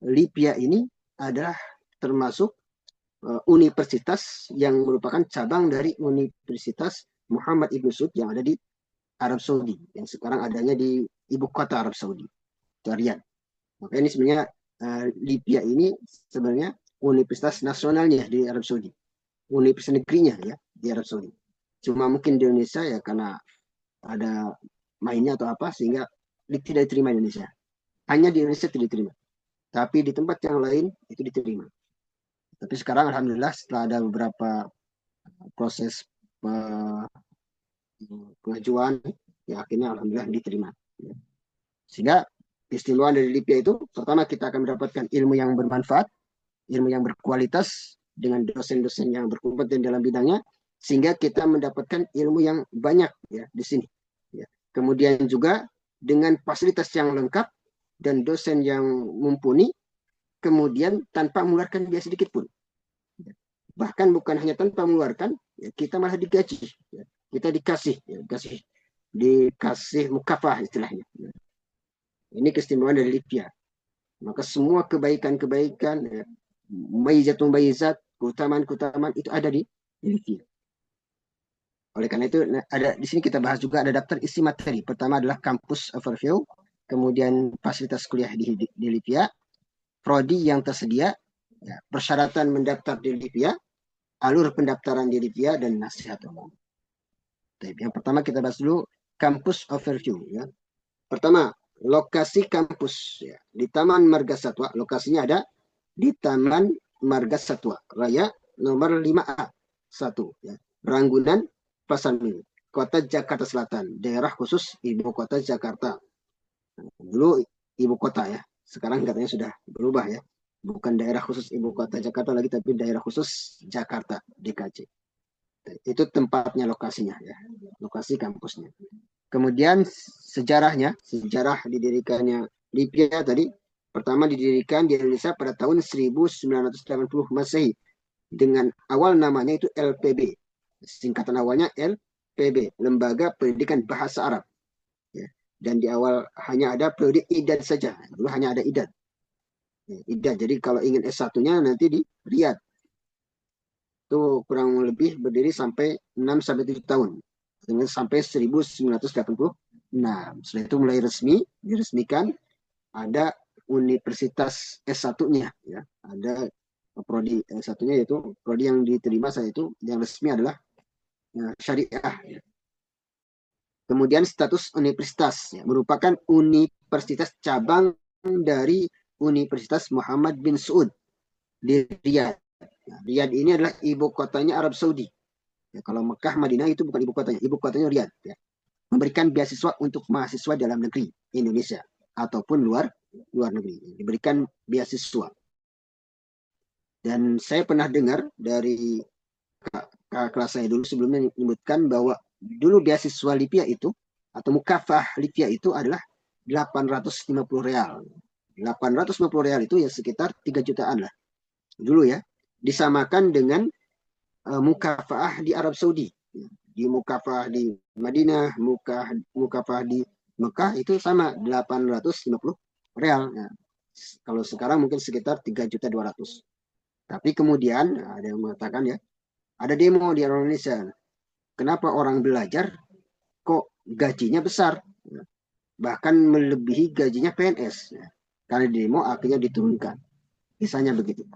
Libya ini adalah termasuk universitas yang merupakan cabang dari Universitas Muhammad Ibn Saud yang ada di Arab Saudi, yang sekarang adanya di ibu kota Arab Saudi, Riyadh. Maka ini sebenarnya Libya ini sebenarnya universitas nasionalnya di Arab Saudi, universitas negerinya ya di Arab Saudi. Cuma mungkin di Indonesia ya karena ada mainnya atau apa sehingga tidak diterima di Indonesia. Hanya di Indonesia tidak diterima. Tapi di tempat yang lain itu diterima. Tapi sekarang alhamdulillah setelah ada beberapa proses pengajuan ya akhirnya alhamdulillah diterima. Sehingga keistimewaan dari Libya itu pertama kita akan mendapatkan ilmu yang bermanfaat, ilmu yang berkualitas dengan dosen-dosen yang berkompeten dalam bidangnya sehingga kita mendapatkan ilmu yang banyak ya di sini. Ya. Kemudian juga dengan fasilitas yang lengkap dan dosen yang mumpuni, kemudian tanpa mengeluarkan biaya sedikit pun. Bahkan bukan hanya tanpa mengeluarkan, ya, kita malah digaji. Ya. Kita dikasih mukafah istilahnya. Ya. Ini keistimewaan dari Libya. Maka semua kebaikan-kebaikan, ya, mubayyizat, keutamaan-keutamaan itu ada di Libya. Oleh karena itu ada di sini kita bahas juga ada daftar isi materi. Pertama adalah kampus overview, kemudian fasilitas kuliah di Libya, prodi yang tersedia, ya, persyaratan mendaftar di Libya, alur pendaftaran di Libya, dan nasihat umum. Yang pertama kita bahas dulu kampus overview. Ya. Pertama, lokasi kampus ya, di Taman Marga Satwa. Lokasinya ada di Taman Marga Satwa, Raya nomor 5A 1, ya. Ranggunan, Pasar Minggu, Kota Jakarta Selatan, daerah khusus Ibu Kota Jakarta. Dulu Ibu Kota ya, sekarang katanya sudah berubah ya. Bukan daerah khusus Ibu Kota Jakarta lagi, tapi daerah khusus Jakarta, DKJ. Itu tempatnya, lokasinya ya, lokasi kampusnya. Kemudian sejarah didirikannya Libya tadi, pertama didirikan di Indonesia pada tahun 1980 Masehi dengan awal namanya itu LPB. Singkatan awalnya LPB, Lembaga Pendidikan Bahasa Arab. Ya. Dan di awal hanya ada periode idad saja. Dulu hanya ada idad. Ya, idad. Jadi kalau ingin S1-nya nanti di Riyadh. Itu kurang lebih berdiri sampai 6-7 tahun. Sampai 1986. Setelah itu mulai diresmikan ada universitas S1-nya. Ya. Ada prodi S1-nya yaitu prodi yang diterima saya itu yang resmi adalah syariah. Kemudian status universitas ya, merupakan universitas cabang dari Universitas Muhammad bin Saud di Riyadh. Nah, Riyadh ini adalah ibu kotanya Arab Saudi. Ya, kalau Mekah, Madinah itu bukan ibu kotanya Riyadh. Ya. Memberikan beasiswa untuk mahasiswa dalam negeri Indonesia ataupun luar negeri. Diberikan beasiswa. Dan saya pernah dengar dari kelas saya dulu sebelumnya menyebutkan bahwa dulu beasiswa Libya itu atau mukafah Libya itu adalah 850 real. 850 real itu ya sekitar 3 jutaan lah. Dulu ya. Disamakan dengan mukafah di Arab Saudi. Di mukafah di Madinah, mukafah di Mekah itu sama 850 real. Nah, kalau sekarang mungkin sekitar 3.200.000. Tapi kemudian ada yang mengatakan ya, ada demo di Indonesia. Kenapa orang belajar kok gajinya besar? Bahkan melebihi gajinya PNS. Karena demo akhirnya diturunkan. Misalnya begitu.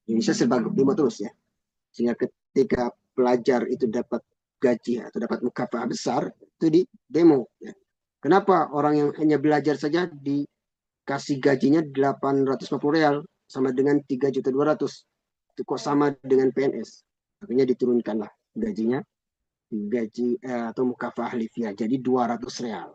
Indonesia serba demo terus ya. Sehingga ketika pelajar itu dapat gaji atau dapat mukafah besar, itu di demo. Kenapa orang yang hanya belajar saja dikasih gajinya 850 real sama dengan 3.200.000? Itu kok sama dengan PNS? Akhirnya diturunkanlah gajinya, gaji atau mukafah Livia jadi 200 real.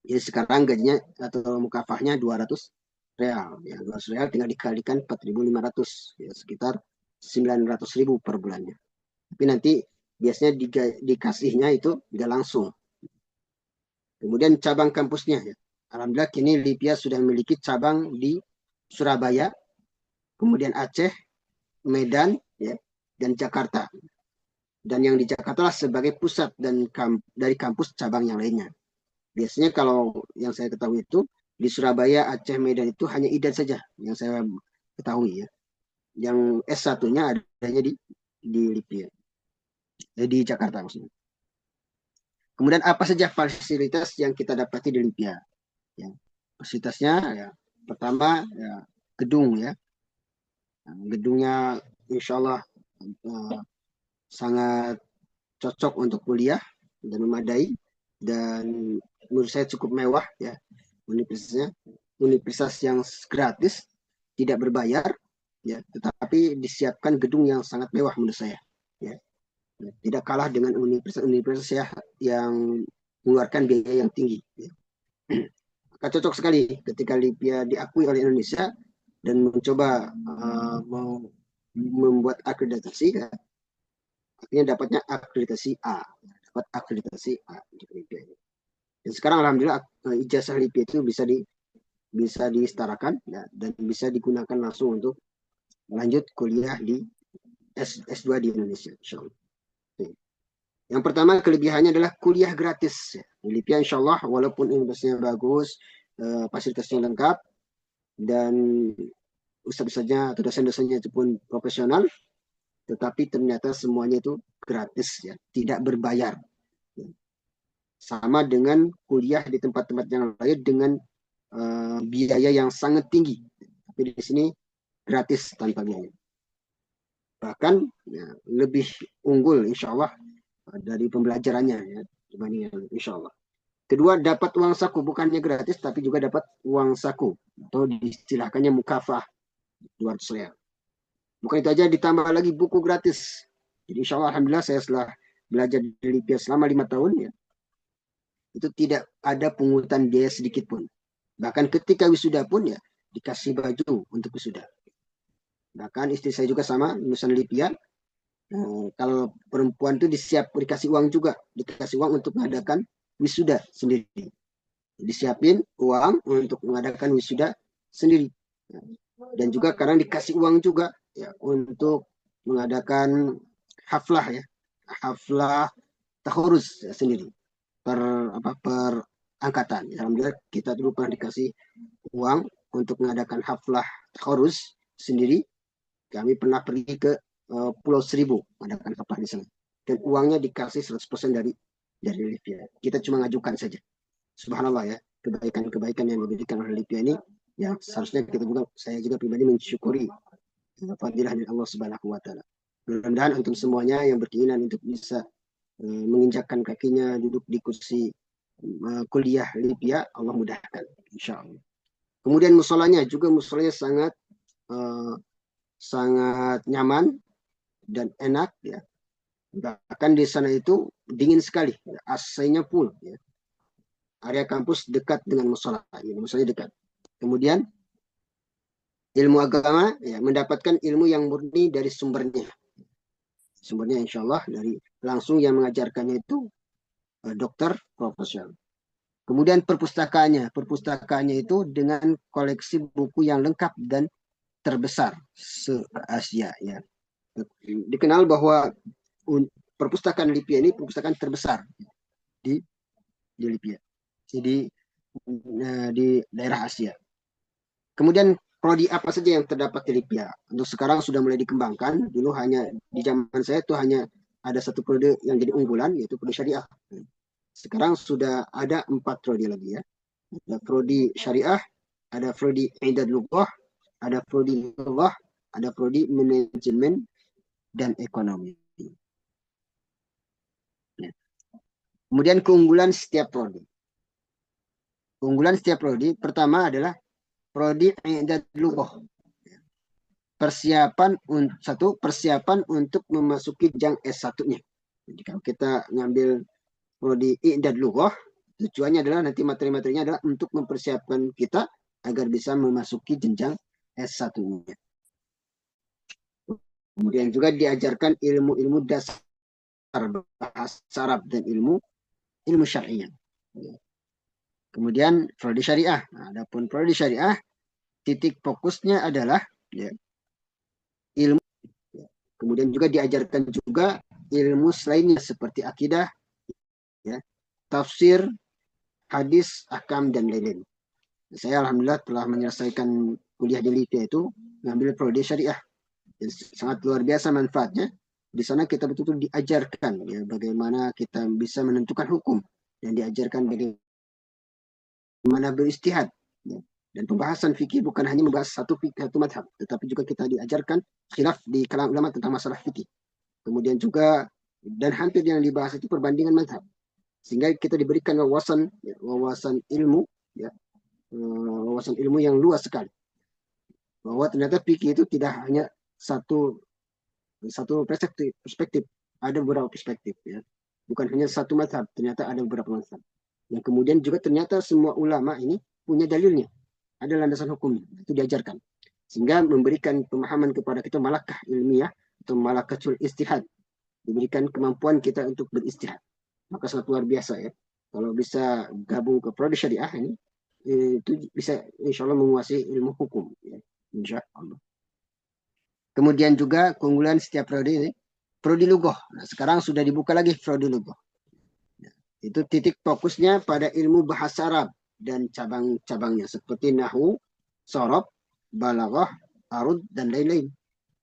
Jadi sekarang gajinya atau mukafahnya 200 real. Ya, 200 real tinggal dikalikan 4.500, ya, sekitar 900.000 per bulannya. Tapi nanti biasanya dikasihnya itu nggak langsung. Kemudian cabang kampusnya. Ya. Alhamdulillah kini Livia sudah memiliki cabang di Surabaya, kemudian Aceh, Medan, ya, dan Jakarta. Dan yang di Jakarta lah sebagai pusat dan dari kampus cabang yang lainnya. Biasanya kalau yang saya ketahui itu di Surabaya, Aceh, Medan itu hanya IDAN saja yang saya ketahui ya. Yang S1-nya adanya di Lipia, di Jakarta maksudnya. Kemudian apa saja fasilitas yang kita dapati di Lipia? Ya, fasilitasnya ya, pertama ya, gedung ya. Gedungnya insya Allah sangat cocok untuk kuliah dan memadai, dan menurut saya cukup mewah ya. Universitas yang gratis, tidak berbayar ya, tetapi disiapkan gedung yang sangat mewah menurut saya ya. Tidak kalah dengan universitas-universitas ya, yang mengeluarkan biaya yang tinggi ya. Maka cocok sekali ketika Lipia diakui oleh Indonesia dan mencoba membuat akreditasi ya. Akhirnya dapatnya akreditasi A, dapat akreditasi A untuk Lipia. Dan sekarang alhamdulillah ijazah Lipia itu bisa disetarakan ya, dan bisa digunakan langsung untuk lanjut kuliah di S2 di Indonesia, insya Allah. Yang pertama kelebihannya adalah kuliah gratis. Di Lipia insya Allah walaupun universitasnya bagus, fasilitasnya lengkap, dan ustadz-ustadznya atau dosen-dosennya itu pun profesional, tetapi ternyata semuanya itu gratis ya, tidak berbayar. Sama dengan kuliah di tempat-tempat yang lain dengan biaya yang sangat tinggi. Tapi di sini gratis tanpa biaya. Bahkan ya, lebih unggul insya Allah dari pembelajarannya ya, dibanding insya Allah. Kedua, dapat uang saku, bukannya gratis tapi juga dapat uang saku atau diistilahkannya mukafah 200 real. Bukan itu aja, ditambah lagi buku gratis. Jadi insya Allah alhamdulillah saya setelah belajar di Lipia selama 5 tahun ya, itu tidak ada pungutan biaya sedikit pun. Bahkan ketika wisuda pun ya dikasih baju untuk wisuda. Bahkan istri saya juga sama, lulusan Lipia. Kalau perempuan itu dikasih uang juga, dikasih uang untuk mengadakan wisuda sendiri. Disiapin uang untuk mengadakan wisuda sendiri. Dan juga kadang dikasih uang juga ya untuk mengadakan haflah ya, haflah takhuruz ya, sendiri per angkatan. Alhamdulillah kita dulu pernah dikasih uang untuk mengadakan haflah takhuruz sendiri. Kami pernah pergi ke Pulau Seribu mengadakan haflah di sana. Dan uangnya dikasih 100% dari Lipia. Kita cuma ngajukan saja. Subhanallah ya, kebaikan-kebaikan yang diberikan oleh Lipia ini yang seharusnya saya juga pribadi mensyukuri fadilah dari Allah Subhanahu wa taala. Mudah-mudahan untuk semuanya yang berkeinginan untuk bisa menginjakkan kakinya duduk di kursi kuliah Lipia, Allah mudahkan insyaallah. Kemudian musolanya sangat nyaman dan enak ya. Bahkan di sana itu dingin sekali, AC-nya full ya. Area kampus dekat dengan musola, musolanya dekat. Kemudian ilmu agama ya, mendapatkan ilmu yang murni dari sumbernya. Sumbernya insya Allah dari langsung yang mengajarkannya itu dokter profesional. Kemudian perpustakaannya itu dengan koleksi buku yang lengkap dan terbesar se-Asia ya. Dikenal bahwa perpustakaan Lipia ini perpustakaan terbesar di Lipia. di daerah Asia. Kemudian prodi apa saja yang terdapat di Lipia? Untuk sekarang sudah mulai dikembangkan. Dulu hanya di zaman saya itu hanya ada satu prodi yang jadi unggulan, yaitu prodi syariah. Sekarang sudah ada 4 prodi lagi ya. Ada prodi syariah, ada prodi idad lughah, ada prodi lughah, ada prodi manajemen dan ekonomi. Kemudian keunggulan setiap prodi. Keunggulan setiap prodi pertama adalah prodi idad lughah. Persiapan untuk memasuki jenjang S1-nya. Jadi kalau kita ngambil prodi idad lughah, tujuannya adalah nanti materi-materinya adalah untuk mempersiapkan kita agar bisa memasuki jenjang S1-nya. Kemudian juga diajarkan ilmu-ilmu dasar bahasa Arab dan ilmu syariah. Kemudian prodi syariah. Nah, adapun prodi syariah, titik fokusnya adalah ya, ilmu. Kemudian juga diajarkan juga ilmu selainnya seperti akidah, ya, tafsir, hadis, ahkam, dan lain-lain. Saya alhamdulillah telah menyelesaikan kuliah di Libya itu mengambil prodi syariah. Dan sangat luar biasa manfaatnya. Di sana kita betul-betul diajarkan ya, bagaimana kita bisa menentukan hukum dan diajarkan bagaimana beristihad. Ya. Dan pembahasan fikih bukan hanya membahas satu madhab, tetapi juga kita diajarkan khilaf di kalangan ulama tentang masalah fikih. Kemudian juga dan hampir yang dibahas itu perbandingan madhab, sehingga kita diberikan wawasan ilmu, ya, wawasan ilmu yang luas sekali, bahwa ternyata fikih itu tidak hanya satu perspektif, ada beberapa perspektif, ya, bukan hanya satu madhab, ternyata ada beberapa madhab. Yang kemudian juga ternyata semua ulama ini punya dalilnya, ada landasan hukumnya, itu diajarkan, sehingga memberikan pemahaman kepada kita malakah ilmiah atau malakatul istihad, diberikan kemampuan kita untuk beristihad. Maka sangat luar biasa ya, kalau bisa gabung ke prodi syariah ini, itu bisa insya Allah menguasai ilmu hukum ya, insya Allah. Kemudian juga keunggulan setiap prodi ini, prodi lughah. Nah, sekarang sudah dibuka lagi prodi lughah. Itu titik fokusnya pada ilmu bahasa Arab dan cabang-cabangnya seperti nahwu, sorob, balaghah, arud, dan lain-lain.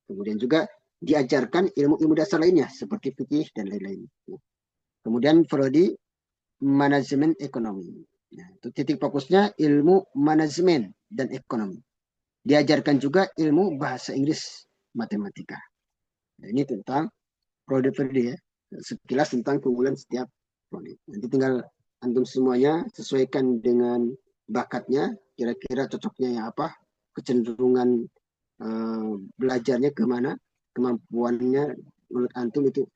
Kemudian juga diajarkan ilmu-ilmu dasar lainnya seperti fikih dan lain-lain. Kemudian prodi manajemen ekonomi. Nah, itu titik fokusnya ilmu manajemen dan ekonomi. Diajarkan juga ilmu bahasa Inggris, matematika. Nah, ini tentang prodi-prodi ya. Sekilas tentang keunggulan setiap prodi. Nanti tinggal antum semuanya sesuaikan dengan bakatnya, kira-kira cocoknya yang apa, kecenderungan belajarnya kemana, kemampuannya menurut antum itu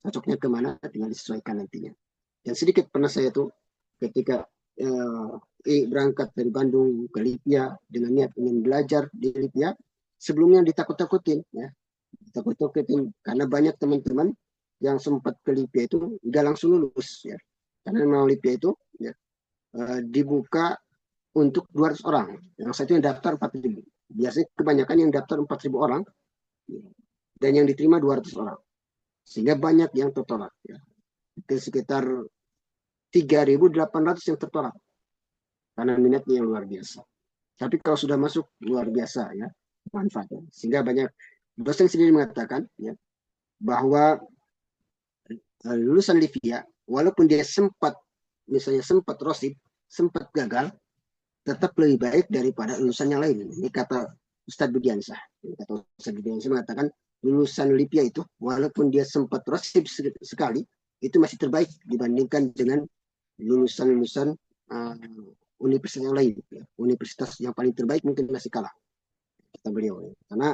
cocoknya kemana, tinggal disesuaikan nantinya. Dan sedikit pernah saya tuh ketika berangkat dari Bandung ke Libya dengan niat ingin belajar di Libya, sebelumnya ditakut-takutin ya, ditakut-takutin karena banyak teman-teman yang sempat ke Libya itu nggak langsung lulus ya, karena memang Libya itu ya, dibuka untuk 200 orang, yang satu yang daftar 4.000, biasanya kebanyakan yang daftar 4.000 orang ya, dan yang diterima 200 orang, sehingga banyak yang tertolak ya. Itu sekitar 3.800 yang tertolak karena minatnya yang luar biasa. Tapi kalau sudah masuk, luar biasa ya manfaatnya. Sehingga banyak dosen sendiri mengatakan ya, bahwa lulusan Livia, walaupun dia sempat rosib, sempat gagal, tetap lebih baik daripada lulusan yang lain. Ini kata Ustadz Budiansyah. Kata Ustadz Budiansyah mengatakan lulusan Livia itu, walaupun dia sempat rosib sekali, itu masih terbaik dibandingkan dengan lulusan-lulusan universitas yang lain. Ya. Universitas yang paling terbaik mungkin masih kalah, kata beliau. Ya. Karena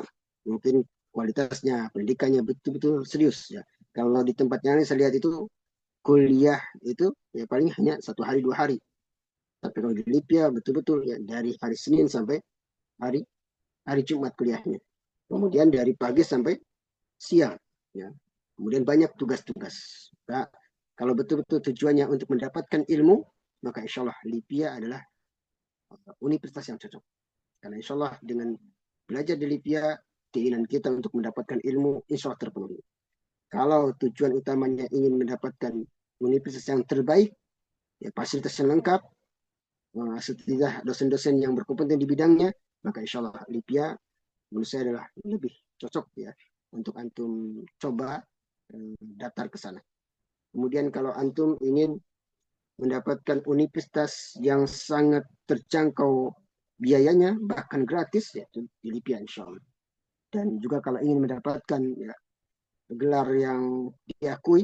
mungkin kualitasnya, pendidikannya betul-betul serius. Ya. Kalau di tempat yang lain saya lihat itu kuliah itu ya paling hanya 1 hari 2 hari. Tapi kalau di Libya betul-betul ya dari hari Senin sampai hari Jumat kuliahnya. Kemudian dari pagi sampai siang. Ya. Kemudian banyak tugas-tugas. Nah, kalau betul-betul tujuannya untuk mendapatkan ilmu, maka insya Allah Libya adalah universitas yang cocok. Karena insya Allah dengan belajar di Libya, keinginan kita untuk mendapatkan ilmu insya Allah terpenuhi. Kalau tujuan utamanya ingin mendapatkan universitas yang terbaik, ya fasilitas yang lengkap, Setidaknya dosen-dosen yang berkompeten di bidangnya, maka insya Allah LIPIA menurut saya adalah lebih cocok ya untuk antum coba daftar ke sana. Kemudian kalau antum ingin mendapatkan universitas yang sangat terjangkau biayanya, bahkan gratis, yaitu di LIPIA insya Allah. Dan juga kalau ingin mendapatkan ya, gelar yang diakui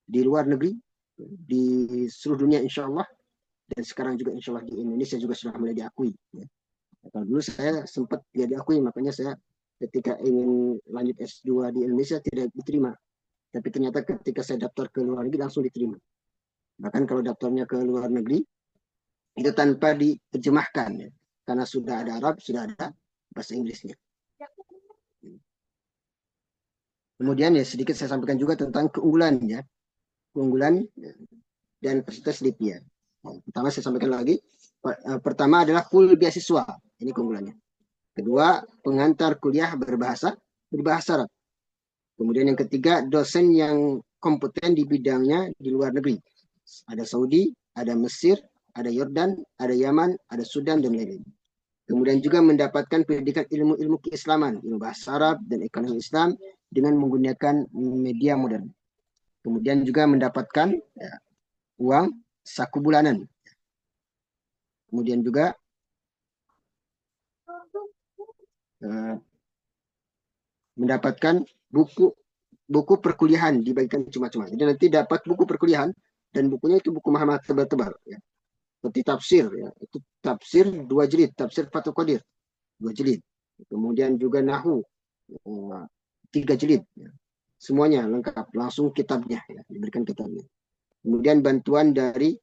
di luar negeri, di seluruh dunia insya Allah, dan sekarang juga insya Allah di Indonesia juga sudah mulai diakui. Ya. Kalau dulu saya sempat tidak diakui, makanya saya ketika ingin lanjut S2 di Indonesia tidak diterima. Tapi ternyata ketika saya daftar ke luar negeri langsung diterima. Bahkan kalau daftarnya ke luar negeri, itu tanpa diterjemahkan. Ya. Karena sudah ada Arab, sudah ada bahasa Inggrisnya. Kemudian ya sedikit saya sampaikan juga tentang keunggulan ya. Keunggulan dan fasilitas LIPIA. Pertama saya sampaikan lagi, pertama adalah full beasiswa, ini keunggulannya. Kedua, pengantar kuliah berbahasa Arab. Kemudian yang ketiga, dosen yang kompeten di bidangnya di luar negeri. Ada Saudi, ada Mesir, ada Yordan, ada Yaman, ada Sudan, dan lain-lain. Kemudian juga mendapatkan pendidikan ilmu-ilmu keislaman, ilmu bahasa Arab dan ekonomi Islam dengan menggunakan media modern. Kemudian juga mendapatkan ya, uang saku bulanan. Kemudian juga mendapatkan buku perkuliahan dibagikan cuma-cuma. Jadi nanti dapat buku perkuliahan dan bukunya itu buku Muhammad tebal-tebal ya. Seperti tafsir ya. Itu tafsir 2 jilid, tafsir Fathul Qadir 2 jilid. Kemudian juga nahu 3 jilid ya. Semuanya lengkap, langsung kitabnya ya, diberikan kitabnya. Kemudian bantuan dari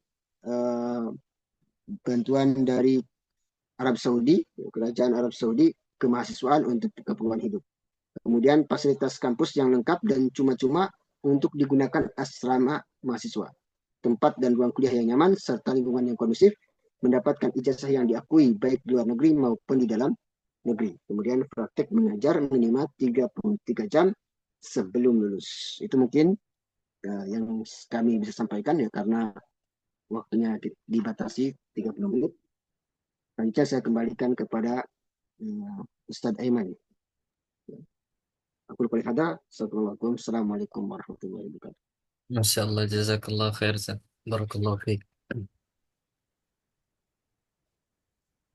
Arab Saudi, kerajaan Arab Saudi kemahasiswaan untuk keperluan hidup. Kemudian fasilitas kampus yang lengkap dan cuma-cuma untuk digunakan asrama mahasiswa. Tempat dan ruang kuliah yang nyaman serta lingkungan yang kondusif, mendapatkan ijazah yang diakui baik di luar negeri maupun di dalam negeri. Kemudian praktek mengajar minimal 33 jam sebelum lulus. Itu mungkin yang kami bisa sampaikan ya karena waktunya dibatasi 30 menit. Selanjutnya saya kembalikan kepada Ustadz Aiman. Aku lupa ada. Assalamualaikum warahmatullahi wabarakatuh. Masya Allah, jazakallah khair, Zat. Barakallahu fiik.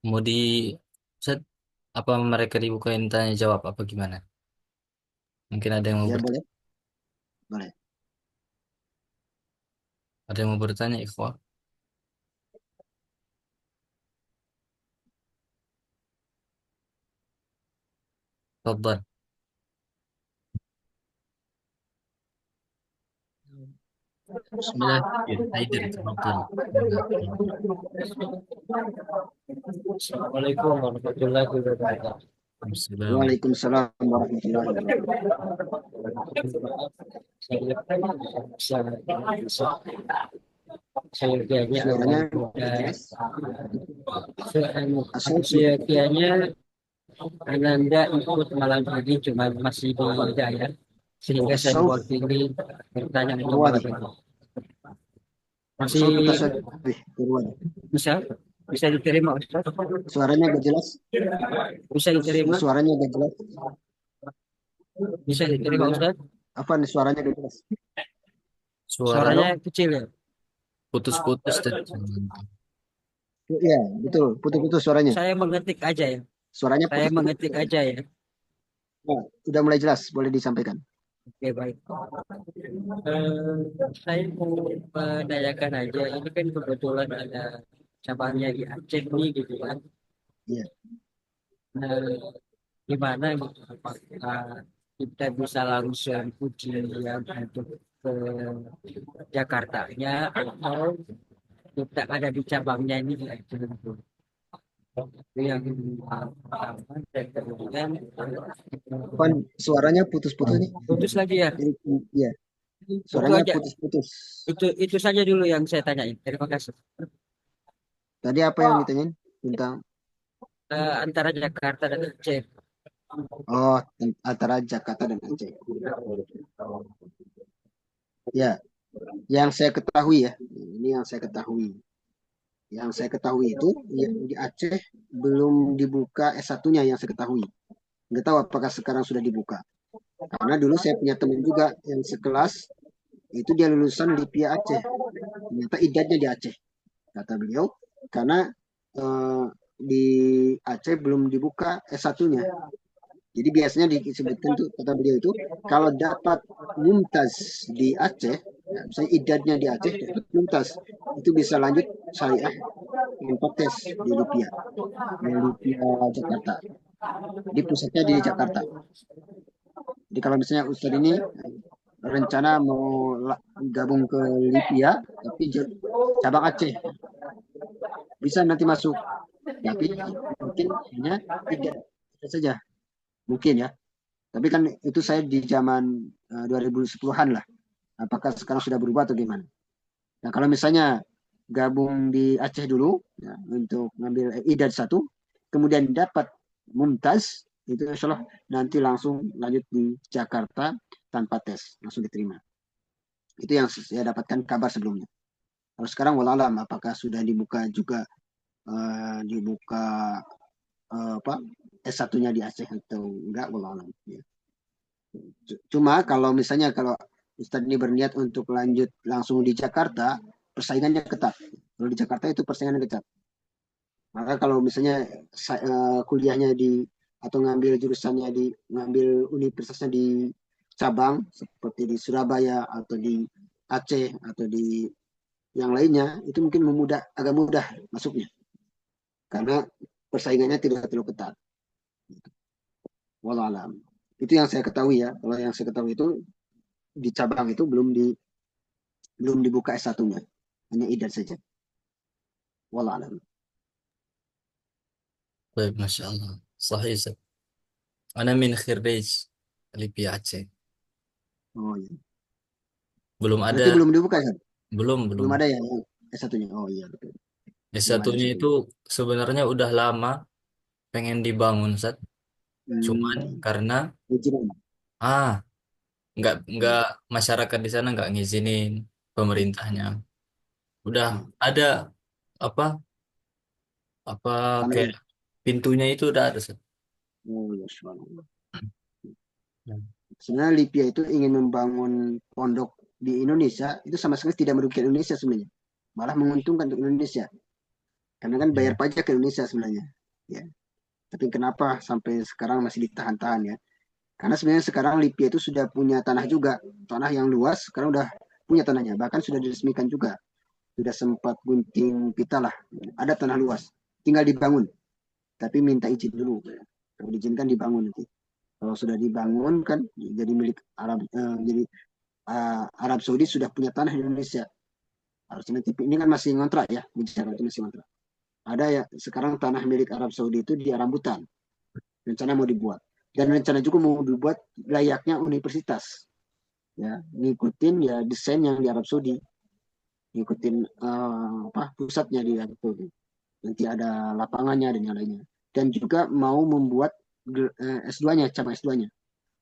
Mau di Zat, apa mereka dibukain tanya jawab apa gimana? Mungkin ada yang mau Ya bertanya. boleh, boleh. Ada yang mau bertanya, ikhwah? Tafadhal. Bismillah. Ya, Haider, tafadhal. Assalamualaikum warahmatullahi wabarakatuh. Bismillah. Waalaikumsalam warahmatullahi wabarakatuh. Saya kayaknya Suaranya jelas. kayaknya Ananda ikut malam ini cuma masih di Hidayat sehingga saya Sauf mewakili bertanya untuk Purwadi. malam ini. Sauf Masih Tasabih Purwadi. bisa diterima Ustaz? Suaranya agak jelas. Bisa diterima? Suaranya agak jelas. Bisa diterima Ustaz? Apa nih suaranya agak jelas? Suara Suaranya kecil ya? putus-putus tadi. Iya, betul. Putus-putus suaranya. Saya mengetik aja ya. Suaranya Saya putus. mengetik aja ya. Nah, sudah mulai jelas, boleh disampaikan. Oke baik. Saya mau menanyakan aja. Ini kan kebetulan ada cabangnya di Aceh nih gitu kan. Iya. Gimana gitu? Apakah kita bisa langsung ujian untuk ke Jakartanya atau kita ada di cabangnya ini di Aceh gitu. Itu yang pertama dan kemudian Pan, suaranya putus-putus nih. putus lagi ya. Iya, Itu suaranya aja. putus-putus. Itu saja dulu yang saya tanyain. Terima kasih. Tadi apa yang ditanyain tentang Antara Jakarta dan Aceh. antara Jakarta dan Aceh? Ya, yang saya ketahui ya, ini yang saya ketahui. Yang saya ketahui itu yang di Aceh belum dibuka S1-nya yang saya ketahui. Nggak tahu apakah sekarang sudah dibuka. Karena dulu saya punya teman juga yang sekelas, itu dia lulusan LIPIA Aceh. Ternyata idatnya di Aceh, kata beliau. Karena eh, di Aceh belum dibuka S1-nya. Jadi biasanya disebutkan tuh kata beliau itu kalau dapat mumtaz di Aceh, ya, misalnya idatnya di Aceh dapat mumtaz, itu bisa lanjut syariah tanpa tes di Lipia Jakarta. Di pusatnya di Jakarta. Jadi kalau misalnya Ustadz ini rencana mau gabung ke Lipia, tapi cabang Aceh bisa nanti masuk, tapi mungkin hanya tidak saja mungkin ya. Tapi kan itu saya di zaman 2010-an lah. Apakah sekarang sudah berubah atau gimana? Nah, kalau misalnya gabung di Aceh dulu ya, untuk ngambil IDAD satu, kemudian dapat Mumtaz, itu insya Allah nanti langsung lanjut di Jakarta tanpa tes, langsung diterima. Itu yang saya dapatkan kabar sebelumnya. Kalau sekarang walalam apakah sudah dibuka juga dibuka apa S1-nya di Aceh atau enggak walalam ya. Cuma kalau misalnya kalau Ustadz ini berniat untuk lanjut langsung di Jakarta, persaingannya ketat. Kalau di Jakarta itu persaingannya ketat. Maka kalau misalnya kuliahnya di atau ngambil jurusannya di ngambil universitasnya di cabang seperti di Surabaya atau di Aceh atau di yang lainnya itu mungkin agak mudah masuknya karena persaingannya tidak terlalu ketat. Walau alam. Itu yang saya ketahui ya. Kalau yang saya ketahui itu di cabang itu belum dibuka S1-nya. Hanya IDAN saja. Walau alam. طيب ما شاء الله صحيح Ustaz. أنا من خريج LIPI Aceh. Oh iya. Belum Berarti ada, belum dibuka ya? belum belum. Belum ada ya yang S1-nya. Oh iya betul. Belum ada S1-nya itu S1-nya. sebenarnya udah lama pengen dibangun, Ustaz. Cuman Hmm. karena Ujian. ah nggak Hmm. masyarakat di sana nggak ngizinin pemerintahnya. Udah ada apa apa kayak Tanahnya. pintunya itu udah ada, Ustaz. Oh ya subhanallah. Ya. Sebenarnya Libya itu ingin membangun pondok di Indonesia itu sama sekali tidak merugikan Indonesia sebenarnya. Malah menguntungkan untuk Indonesia. Karena kan bayar pajak ke Indonesia sebenarnya. Ya. Tapi kenapa sampai sekarang masih ditahan-tahan ya? Karena sebenarnya sekarang Libya itu sudah punya tanah juga. Tanah yang luas, sekarang udah punya tanahnya. Bahkan sudah diresmikan juga. Sudah sempat gunting pita lah. Ada tanah luas. Tinggal dibangun. Tapi minta izin dulu. Kalau diizinkan dibangun nanti. Kalau sudah dibangun kan jadi milik Arab, jadi Arab Saudi sudah punya tanah di Indonesia. Harusnya nanti ini kan masih ngontrak ya, bicara itu masih ngontrak. Ada ya sekarang tanah milik Arab Saudi itu di Rambutan. Rencana mau dibuat. Dan rencana juga mau dibuat layaknya universitas. Ya, ngikutin ya desain yang di Arab Saudi. Ngikutin apa pusatnya di Arab Saudi. Nanti ada lapangannya dan yang lainnya. Dan juga mau membuat S2-nya, cabang S2-nya.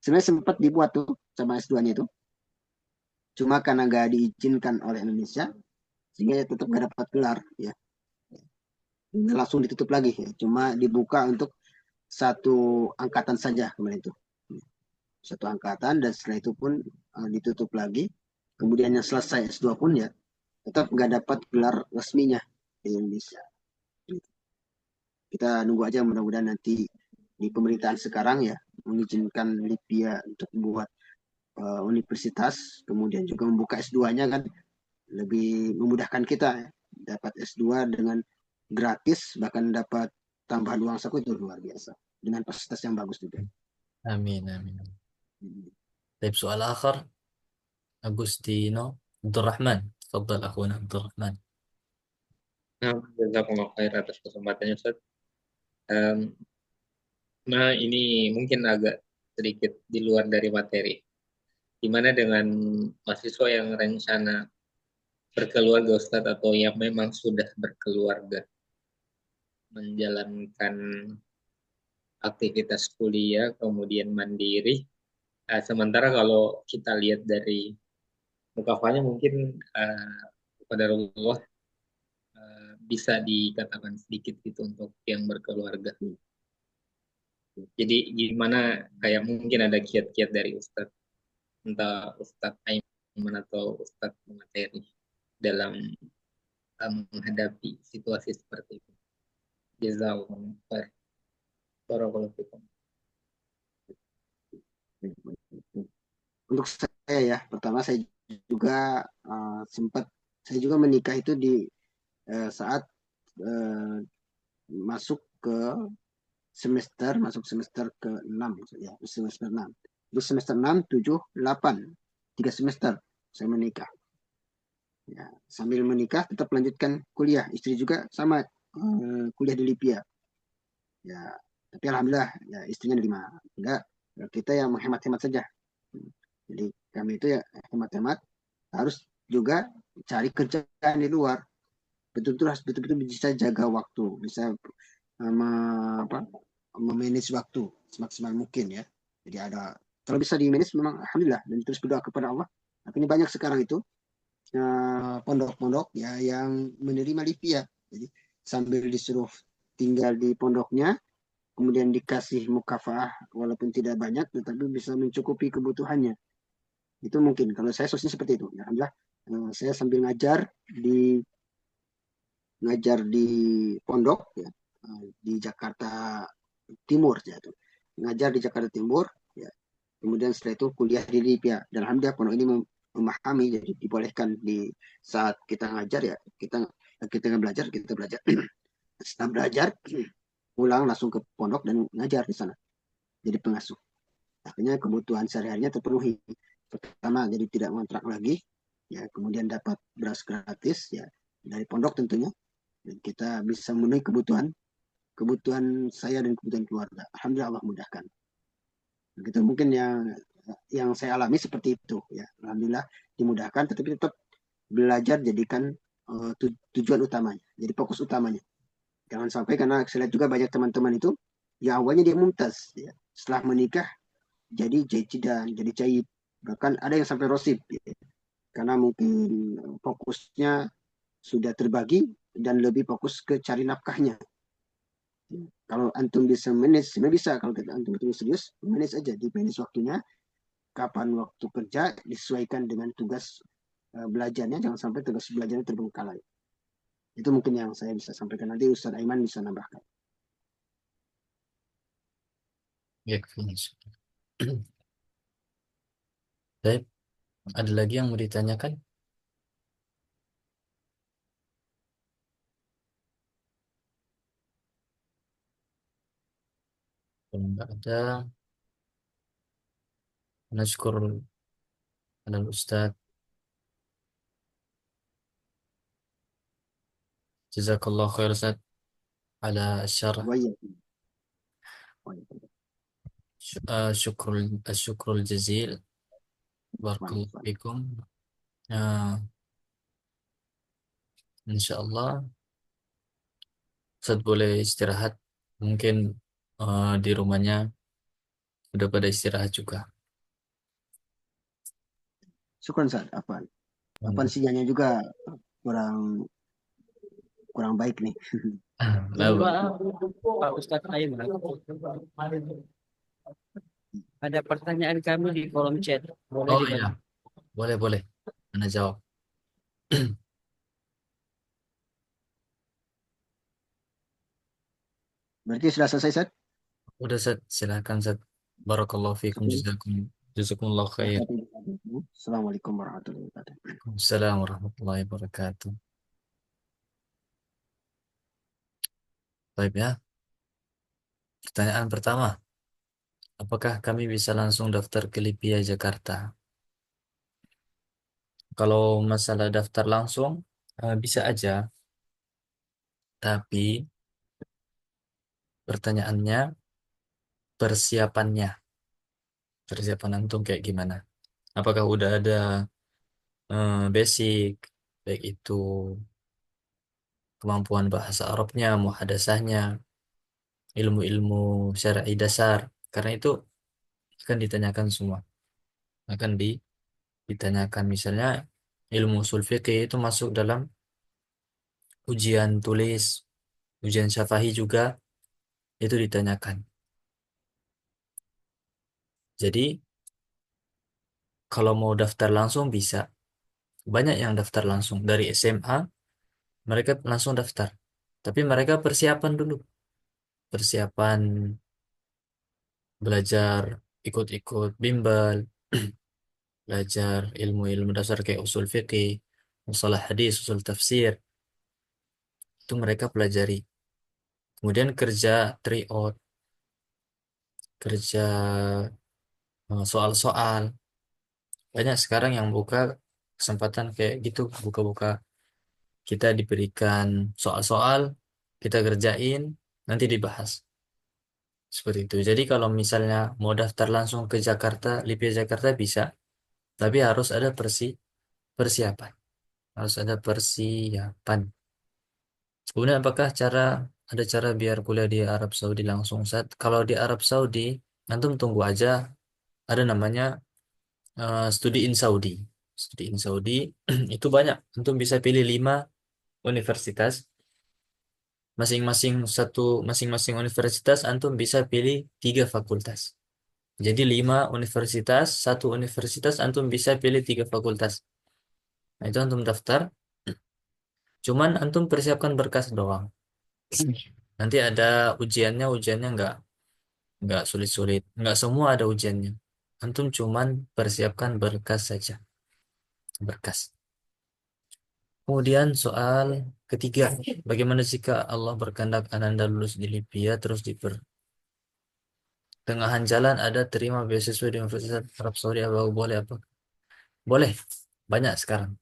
Sebenarnya sempat dibuat tuh cabang S2-nya itu. Cuma karena nggak diizinkan oleh Indonesia, sehingga ya tetap nggak dapat gelar. Ya. Langsung ditutup lagi. Ya. Cuma dibuka untuk satu angkatan saja kemarin itu. Satu angkatan dan setelah itu pun ditutup lagi. Kemudian yang selesai S2 pun ya tetap nggak dapat gelar resminya di Indonesia. Kita nunggu aja mudah-mudahan nanti di pemerintahan sekarang ya mengizinkan Libya untuk membuat universitas, kemudian juga membuka S2-nya kan lebih memudahkan kita ya. Dapat S2 dengan gratis bahkan dapat tambahan uang saku itu luar biasa dengan fasilitas yang bagus juga. آمين آمين. طيب سؤال آخر أغوستينو عبد الرحمن تفضل أخونا عبد الرحمن. Nah, jazakumullah khair atas kesempatannya, Ustaz. Em, nah, ini mungkin agak sedikit di luar dari materi. Gimana dengan mahasiswa yang rencana berkeluarga, Ustaz, atau yang memang sudah berkeluarga, menjalankan aktivitas kuliah, kemudian mandiri. Sementara kalau kita lihat dari mukafanya mungkin kepada Allah bisa dikatakan sedikit gitu untuk yang berkeluarga. Jadi gimana kayak mungkin ada kiat-kiat dari Ustadz, entah Ustadz Aiman atau Ustadz materi dalam menghadapi situasi seperti itu. Jazakumullah khair. Barakallahu fikum. Untuk saya ya, pertama saya juga saya juga menikah itu di saat eh, masuk ke masuk semester ke-6 ya, semester 6. Di semester 6, 7, 8, 3 semester saya menikah. Ya, sambil menikah tetap melanjutkan kuliah. Istri juga sama kuliah di Lipia. Ya, tapi alhamdulillah ya istrinya nerima. Enggak, kita yang menghemat-hemat saja. Jadi kami itu ya hemat-hemat harus juga cari kerjaan di luar. Betul-betul harus betul-betul bisa jaga waktu, bisa apa, memanage waktu semaksimal mungkin ya. Jadi ada kalau bisa di manage memang alhamdulillah dan terus berdoa kepada Allah. Tapi ini banyak sekarang itu pondok-pondok ya yang menerima Livia. Jadi sambil disuruh tinggal di pondoknya, kemudian dikasih mukafaah walaupun tidak banyak, tetapi bisa mencukupi kebutuhannya. Itu mungkin kalau saya sosial seperti itu. Ya, alhamdulillah saya sambil ngajar di pondok ya, di Jakarta Timur ya tuh. Ngajar di Jakarta Timur ya. Kemudian setelah itu kuliah di Libya dan alhamdulillah pondok ini memahami jadi dibolehkan di saat kita ngajar ya kita belajar setelah belajar pulang langsung ke pondok dan ngajar di sana jadi pengasuh akhirnya kebutuhan sehari-harinya terpenuhi pertama jadi tidak ngontrak lagi ya kemudian dapat beras gratis ya dari pondok tentunya dan kita bisa memenuhi kebutuhan saya dan kebutuhan keluarga alhamdulillah Allah mudahkan gitu mungkin yang saya alami seperti itu ya alhamdulillah dimudahkan tetapi tetap belajar jadikan tujuan utamanya jadi fokus utamanya jangan sampai karena saya lihat juga banyak teman-teman itu ya awalnya dia mumtaz ya. Setelah menikah jadi jahitan jadi jahit bahkan ada yang sampai rosib ya. Karena mungkin fokusnya sudah terbagi dan lebih fokus ke cari nafkahnya kalau antum bisa manage sebenarnya bisa kalau kita antum betul serius manage aja di manage waktunya kapan waktu kerja disesuaikan dengan tugas belajarnya jangan sampai tugas belajarnya terbengkalai itu mungkin yang saya bisa sampaikan nanti Ustaz Aiman bisa nambahkan. Ya, baik. Ada lagi yang mau ditanyakan? Kalau enggak ada, nashkur al Ustaz. Jazakallah khair Ustaz ala syarah. Waya. Syukrul jazil. Barakallahu fikum. Ya, insyaallah Ustaz boleh istirahat. Mungkin di rumahnya udah pada istirahat juga. Syukran Ustaz apa sinyalnya juga kurang kurang baik nih. Nah, Pak Ustadz Aiman, ada pertanyaan kami di kolom chat. Boleh oh iya, dibaca? boleh boleh. Anda jawab. Berarti sudah selesai Ustaz? Udah Ustaz, silakan Ustaz. Barakallahu fikum Syukran. jazakumullah khair. Assalamualaikum warahmatullahi wabarakatuh. Assalamualaikum warahmatullahi wabarakatuh. Baik ya. Pertanyaan pertama, apakah kami bisa langsung daftar ke Lipia Jakarta? Kalau masalah daftar langsung, bisa aja. Tapi pertanyaannya, persiapannya. Persiapan antum kayak gimana? Apakah udah ada basic, baik itu kemampuan bahasa Arabnya, muhadasahnya, ilmu-ilmu syar'i dasar. Karena itu akan ditanyakan semua. Akan ditanyakan misalnya ilmu usul fikih itu masuk dalam ujian tulis, ujian syafahi juga itu ditanyakan. Jadi kalau mau daftar langsung bisa. Banyak yang daftar langsung dari SMA, mereka langsung daftar. Tapi mereka persiapan dulu, persiapan belajar ikut-ikut bimbel, belajar ilmu-ilmu dasar kayak usul fikih, mustalah hadis, usul tafsir, itu mereka pelajari. Kemudian kerja tryout, kerja soal-soal. Banyak sekarang yang buka kesempatan kayak gitu, buka-buka. Kita diberikan soal-soal, kita kerjain, nanti dibahas. Seperti itu. Jadi kalau misalnya mau daftar langsung ke Jakarta, Lipia Jakarta bisa, tapi harus ada persiapan. Harus ada persiapan. Kemudian apakah ada cara biar kuliah di Arab Saudi langsung saat? Kalau di Arab Saudi, antum tunggu aja. Ada namanya studi in Saudi. Studi in Saudi itu banyak. Antum bisa pilih 5 universitas. Masing-masing universitas antum bisa pilih 3 fakultas. Jadi 5 universitas, 1 universitas antum bisa pilih 3 fakultas. Nah itu antum daftar. Cuman antum persiapkan berkas doang. Nanti ada ujiannya nggak sulit-sulit, nggak semua ada ujiannya. Antum cuman persiapkan berkas saja, berkas. Kemudian soal ketiga, bagaimana jika Allah berkehendak Ananda lulus di Libya, terus di pertengahan jalan ada terima beasiswa di Universitas Arab Saudi, apa boleh apa? Boleh, banyak sekarang.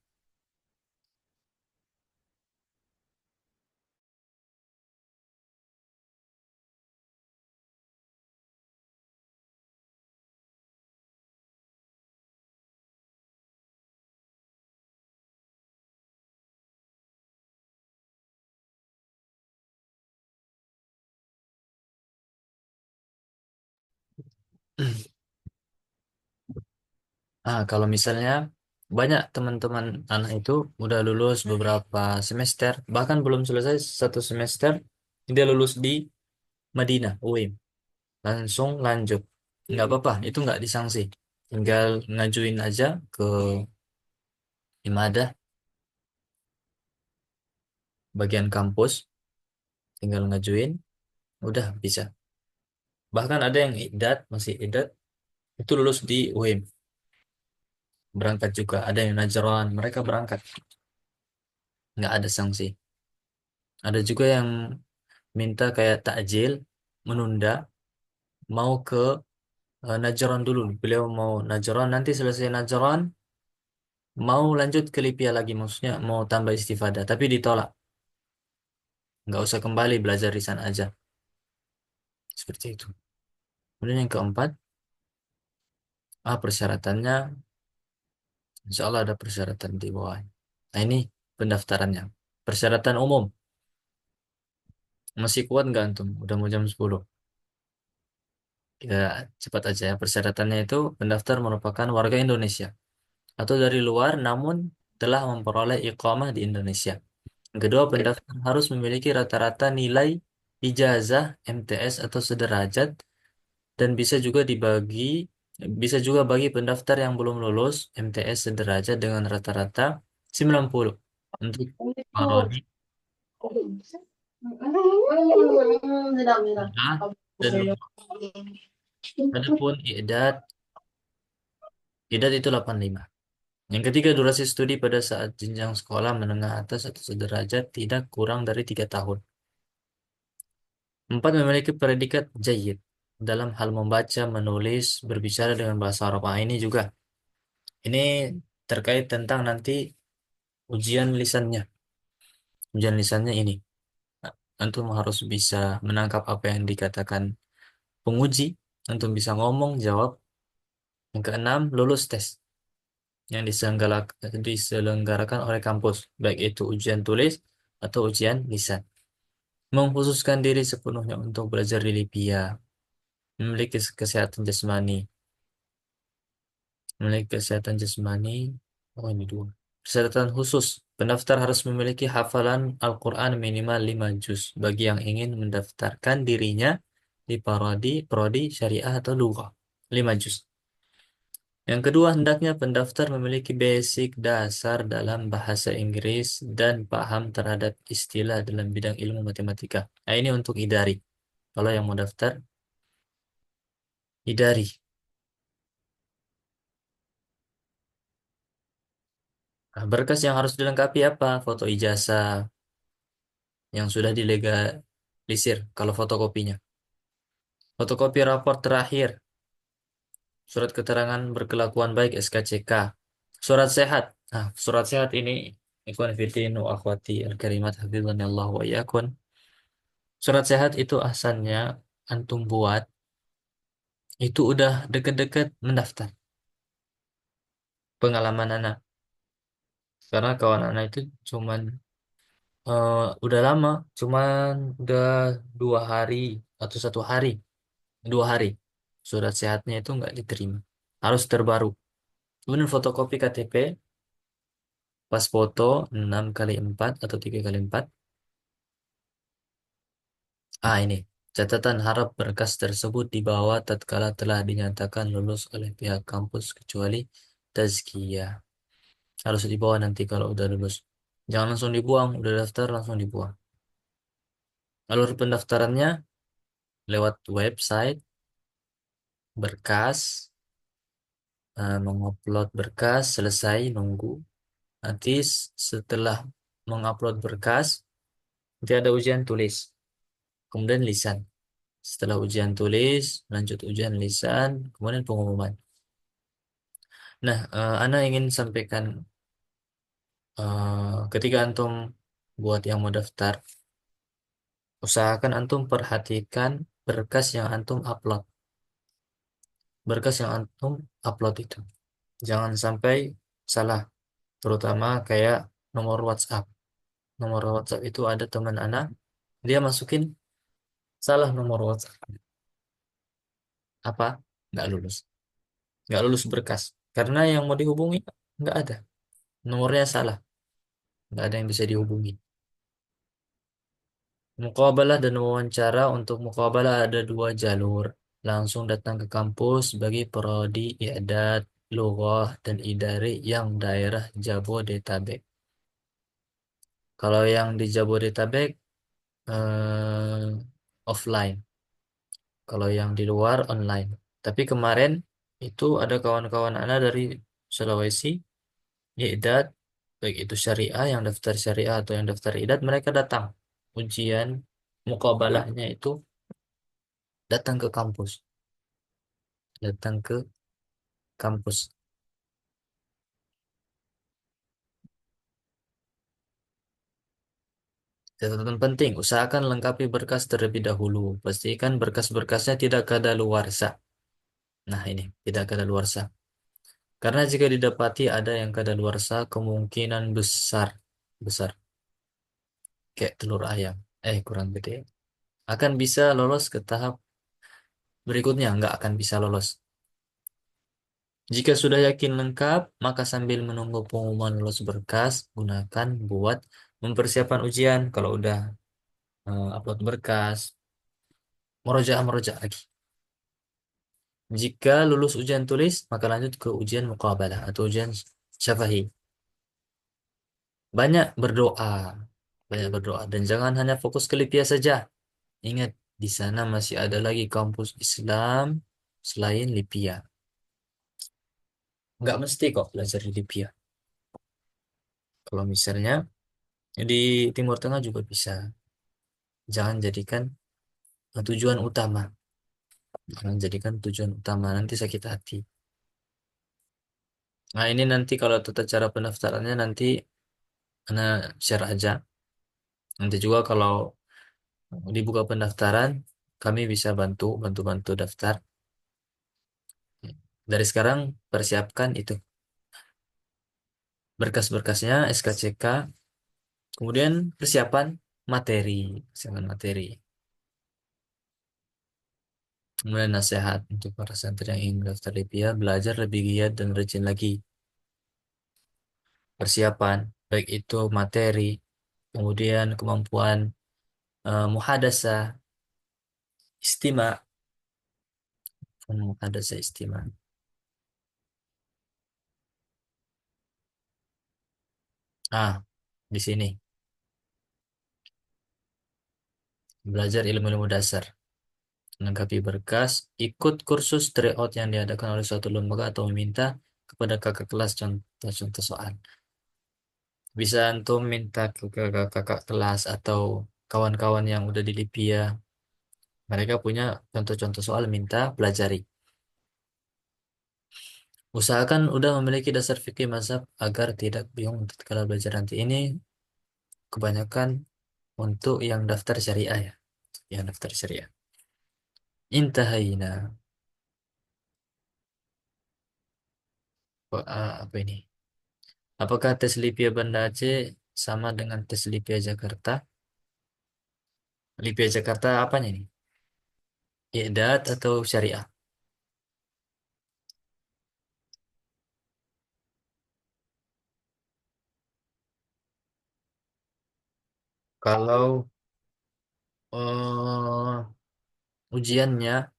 Kalau misalnya banyak teman-teman anak itu udah lulus beberapa semester, bahkan belum selesai 1 semester, dia lulus di Madinah, UIM, langsung lanjut. Nggak apa-apa, itu nggak disanksi. Tinggal ngajuin aja ke Imadah, bagian kampus, tinggal ngajuin, udah bisa. Bahkan ada yang masih idat, itu lulus di UIM, berangkat juga. Ada yang Najran, mereka berangkat, nggak ada sanksi. Ada juga yang minta kayak takjil, menunda, mau ke Najran dulu. Beliau mau Najran, nanti selesai Najran, mau lanjut ke Lipia lagi, maksudnya mau tambah istifadah, tapi ditolak. Nggak usah kembali belajar di sana aja. Seperti itu. Kemudian yang keempat, persyaratannya, insya Allah ada persyaratan di bawah. Nah ini pendaftarannya. Persyaratan umum. Masih kuat nggak antum? Udah mau jam 10. Kita cepat aja ya. Persyaratannya itu pendaftar merupakan warga Indonesia atau dari luar namun telah memperoleh iqamah di Indonesia. Yang kedua, pendaftar harus memiliki rata-rata nilai ijazah MTS atau sederajat dan bisa juga bagi pendaftar yang belum lulus MTS sederajat dengan rata-rata 90 untuk parodi dan adapun idat itu 85. Yang ketiga, durasi studi pada saat jenjang sekolah menengah atas atau sederajat tidak kurang dari 3 tahun. 4, memiliki predikat jayyid dalam hal membaca, menulis, berbicara dengan bahasa Arab. Ini juga. Ini terkait tentang nanti ujian lisannya. Ujian lisannya ini. Antum harus bisa menangkap apa yang dikatakan penguji. Antum bisa ngomong, jawab. Yang keenam, lulus tes yang diselenggarakan oleh kampus, baik itu ujian tulis atau ujian lisan. Mengkhususkan diri sepenuhnya untuk belajar di Libya, memiliki kesehatan jasmani, oh ini dua. Persyaratan khusus, pendaftar harus memiliki hafalan Al-Quran minimal 5 juz bagi yang ingin mendaftarkan dirinya di prodi syariah atau lughah. 5 juz. Yang kedua, hendaknya pendaftar memiliki basic dasar dalam bahasa Inggris dan paham terhadap istilah dalam bidang ilmu matematika. Nah, ini untuk IDARI. Kalau yang mau daftar, IDARI. Nah, berkas yang harus dilengkapi apa? Foto ijazah yang sudah dilegalisir kalau fotokopinya. Fotokopi raport terakhir, surat keterangan berkelakuan baik SKCK, surat sehat. Nah, surat sehat ini ikhwan fillah wa akhwati al-karimat hafizanillah wa iyyakum. Surat sehat itu asalnya antum buat itu udah deket-deket mendaftar. Pengalaman anak, karena kawan anak itu cuman udah lama, cuman udah 2 hari atau 1 hari, 2 hari surat sehatnya itu nggak diterima, harus terbaru. Kemudian fotokopi KTP, pas foto 6x4 atau 3x4. Ini catatan harap berkas tersebut dibawa tatkala telah dinyatakan lulus oleh pihak kampus kecuali tazkiyah. Harus dibawa nanti kalau udah lulus. Jangan langsung dibuang, udah daftar langsung dibuang. Alur pendaftarannya lewat website, berkas, mengupload berkas, selesai nunggu. Nanti setelah mengupload berkas, nanti ada ujian tulis, kemudian lisan. Setelah ujian tulis, lanjut ujian lisan, kemudian pengumuman. Nah, Ana ingin sampaikan, ketika antum buat yang mau daftar, usahakan antum perhatikan berkas yang antum upload. Berkas yang antum upload itu. Jangan sampai salah, terutama kayak nomor WhatsApp. Nomor WhatsApp itu ada teman Ana, dia masukin salah nomor WhatsApp. Apa? Nggak lulus. Nggak lulus berkas. Karena yang mau dihubungi nggak ada. Nomornya salah. Nggak ada yang bisa dihubungi. Muqabalah dan wawancara. Untuk muqabalah ada 2 jalur. Langsung datang ke kampus bagi prodi i'dad, lughah, dan idari yang daerah Jabodetabek. Kalau yang di Jabodetabek offline. Kalau yang di luar online. Tapi kemarin itu ada kawan-kawan Ana dari Sulawesi, i'dad, baik itu syariah, yang daftar syariah atau yang daftar i'dad, mereka datang. Ujian muqabalahnya itu datang ke kampus. Datang ke kampus. Catatan penting, usahakan lengkapi berkas terlebih dahulu. Pastikan berkas-berkasnya tidak kadaluarsa. Nah ini, tidak kadaluarsa. Karena jika didapati ada yang kadaluarsa, kemungkinan besar, besar, kayak telur ayam, kurang gede, akan bisa lolos ke tahap berikutnya, nggak akan bisa lolos. Jika sudah yakin lengkap, maka sambil menunggu pengumuman lolos berkas, gunakan buat mempersiapkan ujian. Kalau udah upload berkas, merojaah lagi. Jika lulus ujian tulis, maka lanjut ke ujian muqabalah atau ujian syafahi. Banyak berdoa, banyak berdoa, dan jangan hanya fokus ke Lipia saja. Ingat, di sana masih ada lagi kampus Islam selain Lipia. Nggak mesti kok belajar di Lipia. Kalau misalnya di Timur Tengah juga bisa. Jangan jadikan tujuan utama. Jangan jadikan tujuan utama, nanti sakit hati. Nah ini nanti kalau tata cara pendaftarannya nanti share aja. Nanti juga kalau dibuka pendaftaran, kami bisa bantu daftar. Dari sekarang persiapkan itu berkas-berkasnya, SKCK, kemudian persiapan materi, kemudian nasihat untuk para santri yang ingin daftar LIPIA, belajar lebih giat dan rajin lagi. persiapan, baik itu materi, kemudian kemampuan muhadasah, istima, muhadasah istima. Ah, di sini belajar ilmu-ilmu dasar, melengkapi berkas, ikut kursus tryout yang diadakan oleh suatu lembaga atau meminta kepada kakak kelas contoh-contoh soal. Bisa antum minta ke kakak kelas atau kawan-kawan yang udah di Lipia. Mereka punya contoh-contoh soal minta pelajari. Usahakan udah memiliki dasar fikih mazhab agar tidak bingung tatkala belajar nanti. Ini kebanyakan untuk yang daftar syariah ya. Yang daftar syariah. Intahaina. Apa ini? Apakah tes Lipia Banda Aceh sama dengan tes Lipia Jakarta? Lipia Jakarta apanya ini? I'dad atau syariah? Kalau ujiannya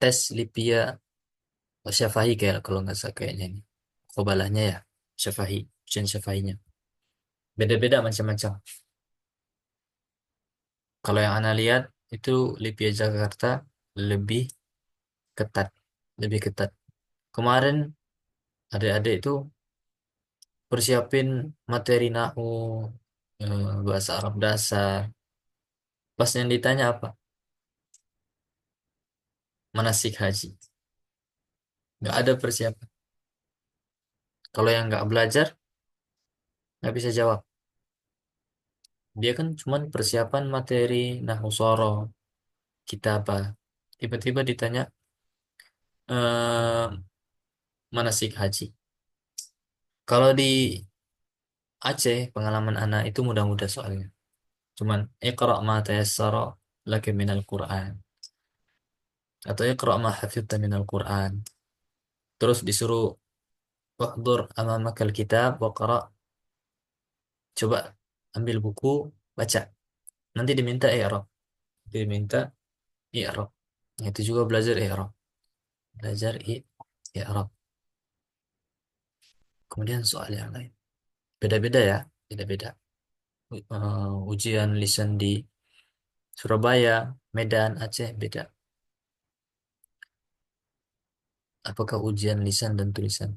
tes Lipia Syafahi kayak kalau nggak salah kayaknya ini. Kobalahnya ya, Syafahi, ujian Syafahinya. Beda-beda macam-macam. Kalau yang Ana lihat itu Lipia Jakarta lebih ketat, lebih ketat. Kemarin adik-adik itu persiapin materi nahu, bahasa Arab dasar. Pas yang ditanya apa? Manasik haji. Nggak ada persiapan. Kalau yang nggak belajar, nggak bisa jawab. Dia kan cuman persiapan materi nahu soro, kitabah. Tiba-tiba ditanya eh, manasik haji. Kalau di Aceh, pengalaman anak itu mudah-mudah soalnya. Cuman iqra ma tayassara laka minal Qur'an atau iqra ma hafidta minal Qur'an. Terus disuruh wahdur amamakal kitab wa qra, coba ambil buku, baca. Nanti diminta i'rab. Diminta i'rab. Itu juga belajar i'rab. Belajar i'rab. Kemudian soal yang lain. Beda-beda ya, beda-beda. Ujian lisan di Surabaya, Medan, Aceh beda. Apakah ujian lisan dan tulisan?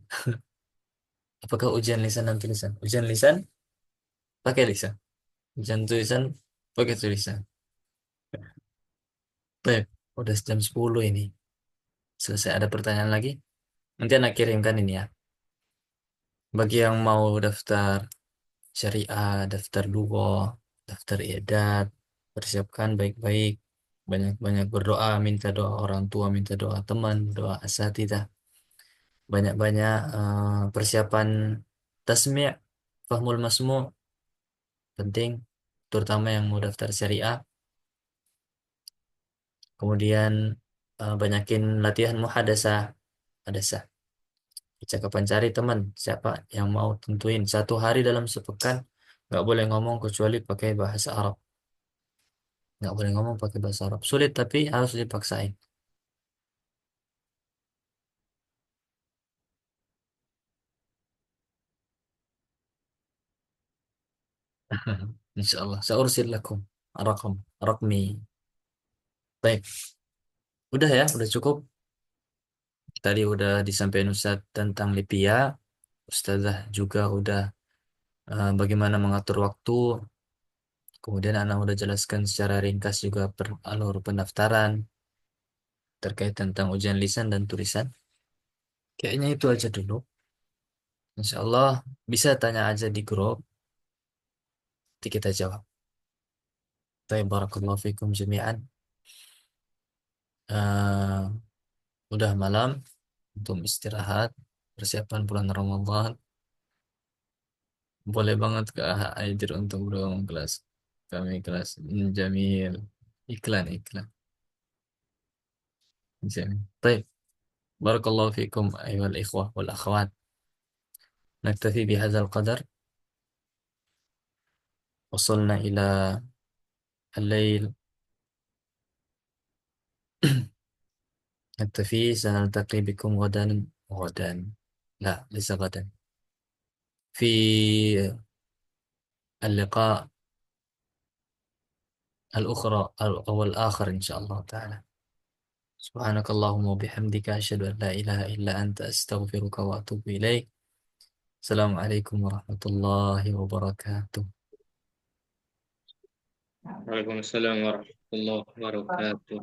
Apakah ujian lisan dan tulisan? Ujian lisan pakai lisan. Ujian tulisan pakai tulisan. Baik, udah jam 10 ini. Selesai, ada pertanyaan lagi? Nanti anak kirimkan ini ya. Bagi yang mau daftar syariah, daftar duo, daftar iadat, persiapkan baik-baik. Banyak-banyak berdoa, minta doa orang tua, minta doa teman, doa asatidah. Banyak-banyak persiapan tasmi', fahmul masmu' penting, terutama yang mau daftar syariah. Kemudian banyakin latihan muhadasah, hadasah. Percakapan, cari teman siapa yang mau, tentuin 1 hari dalam sepekan nggak boleh ngomong kecuali pakai bahasa Arab. Nggak boleh ngomong pakai bahasa Arab. Sulit tapi harus dipaksain. Insya Allah. Saursil lakum rakmi. Baik, udah ya, udah cukup. Tadi udah disampaikan Ustaz tentang Lipia. Ustazah juga udah bagaimana mengatur waktu. Kemudian Ana udah jelaskan secara ringkas juga alur pendaftaran terkait tentang ujian lisan dan tulisan. Kayaknya itu aja dulu. Insya Allah bisa tanya aja di grup, nanti kita jawab. Baik, barakallahu fikum jami'an. Eh, udah malam untuk istirahat, persiapan bulan Ramadan. Boleh banget ke Aidir untuk berulang kelas. Kami kelas Jamil. Iklan, iklan. Jamil. Baik, barakallahu fikum ayuhal ikhwah wal akhwat. نكتفي بهذا القدر. وصلنا إلى الليل. نكتفي، سنلتقي بكم غدا. لا، ليس غدا، في اللقاء الأخرى أو الآخر إن شاء الله تعالى. سبحانك اللهم وبحمدك، أشهد أن لا إله إلا أنت، أستغفرك وأتوب إليك. السلام عليكم ورحمة الله وبركاته. Waalaikumsalam warahmatullahi wabarakatuh.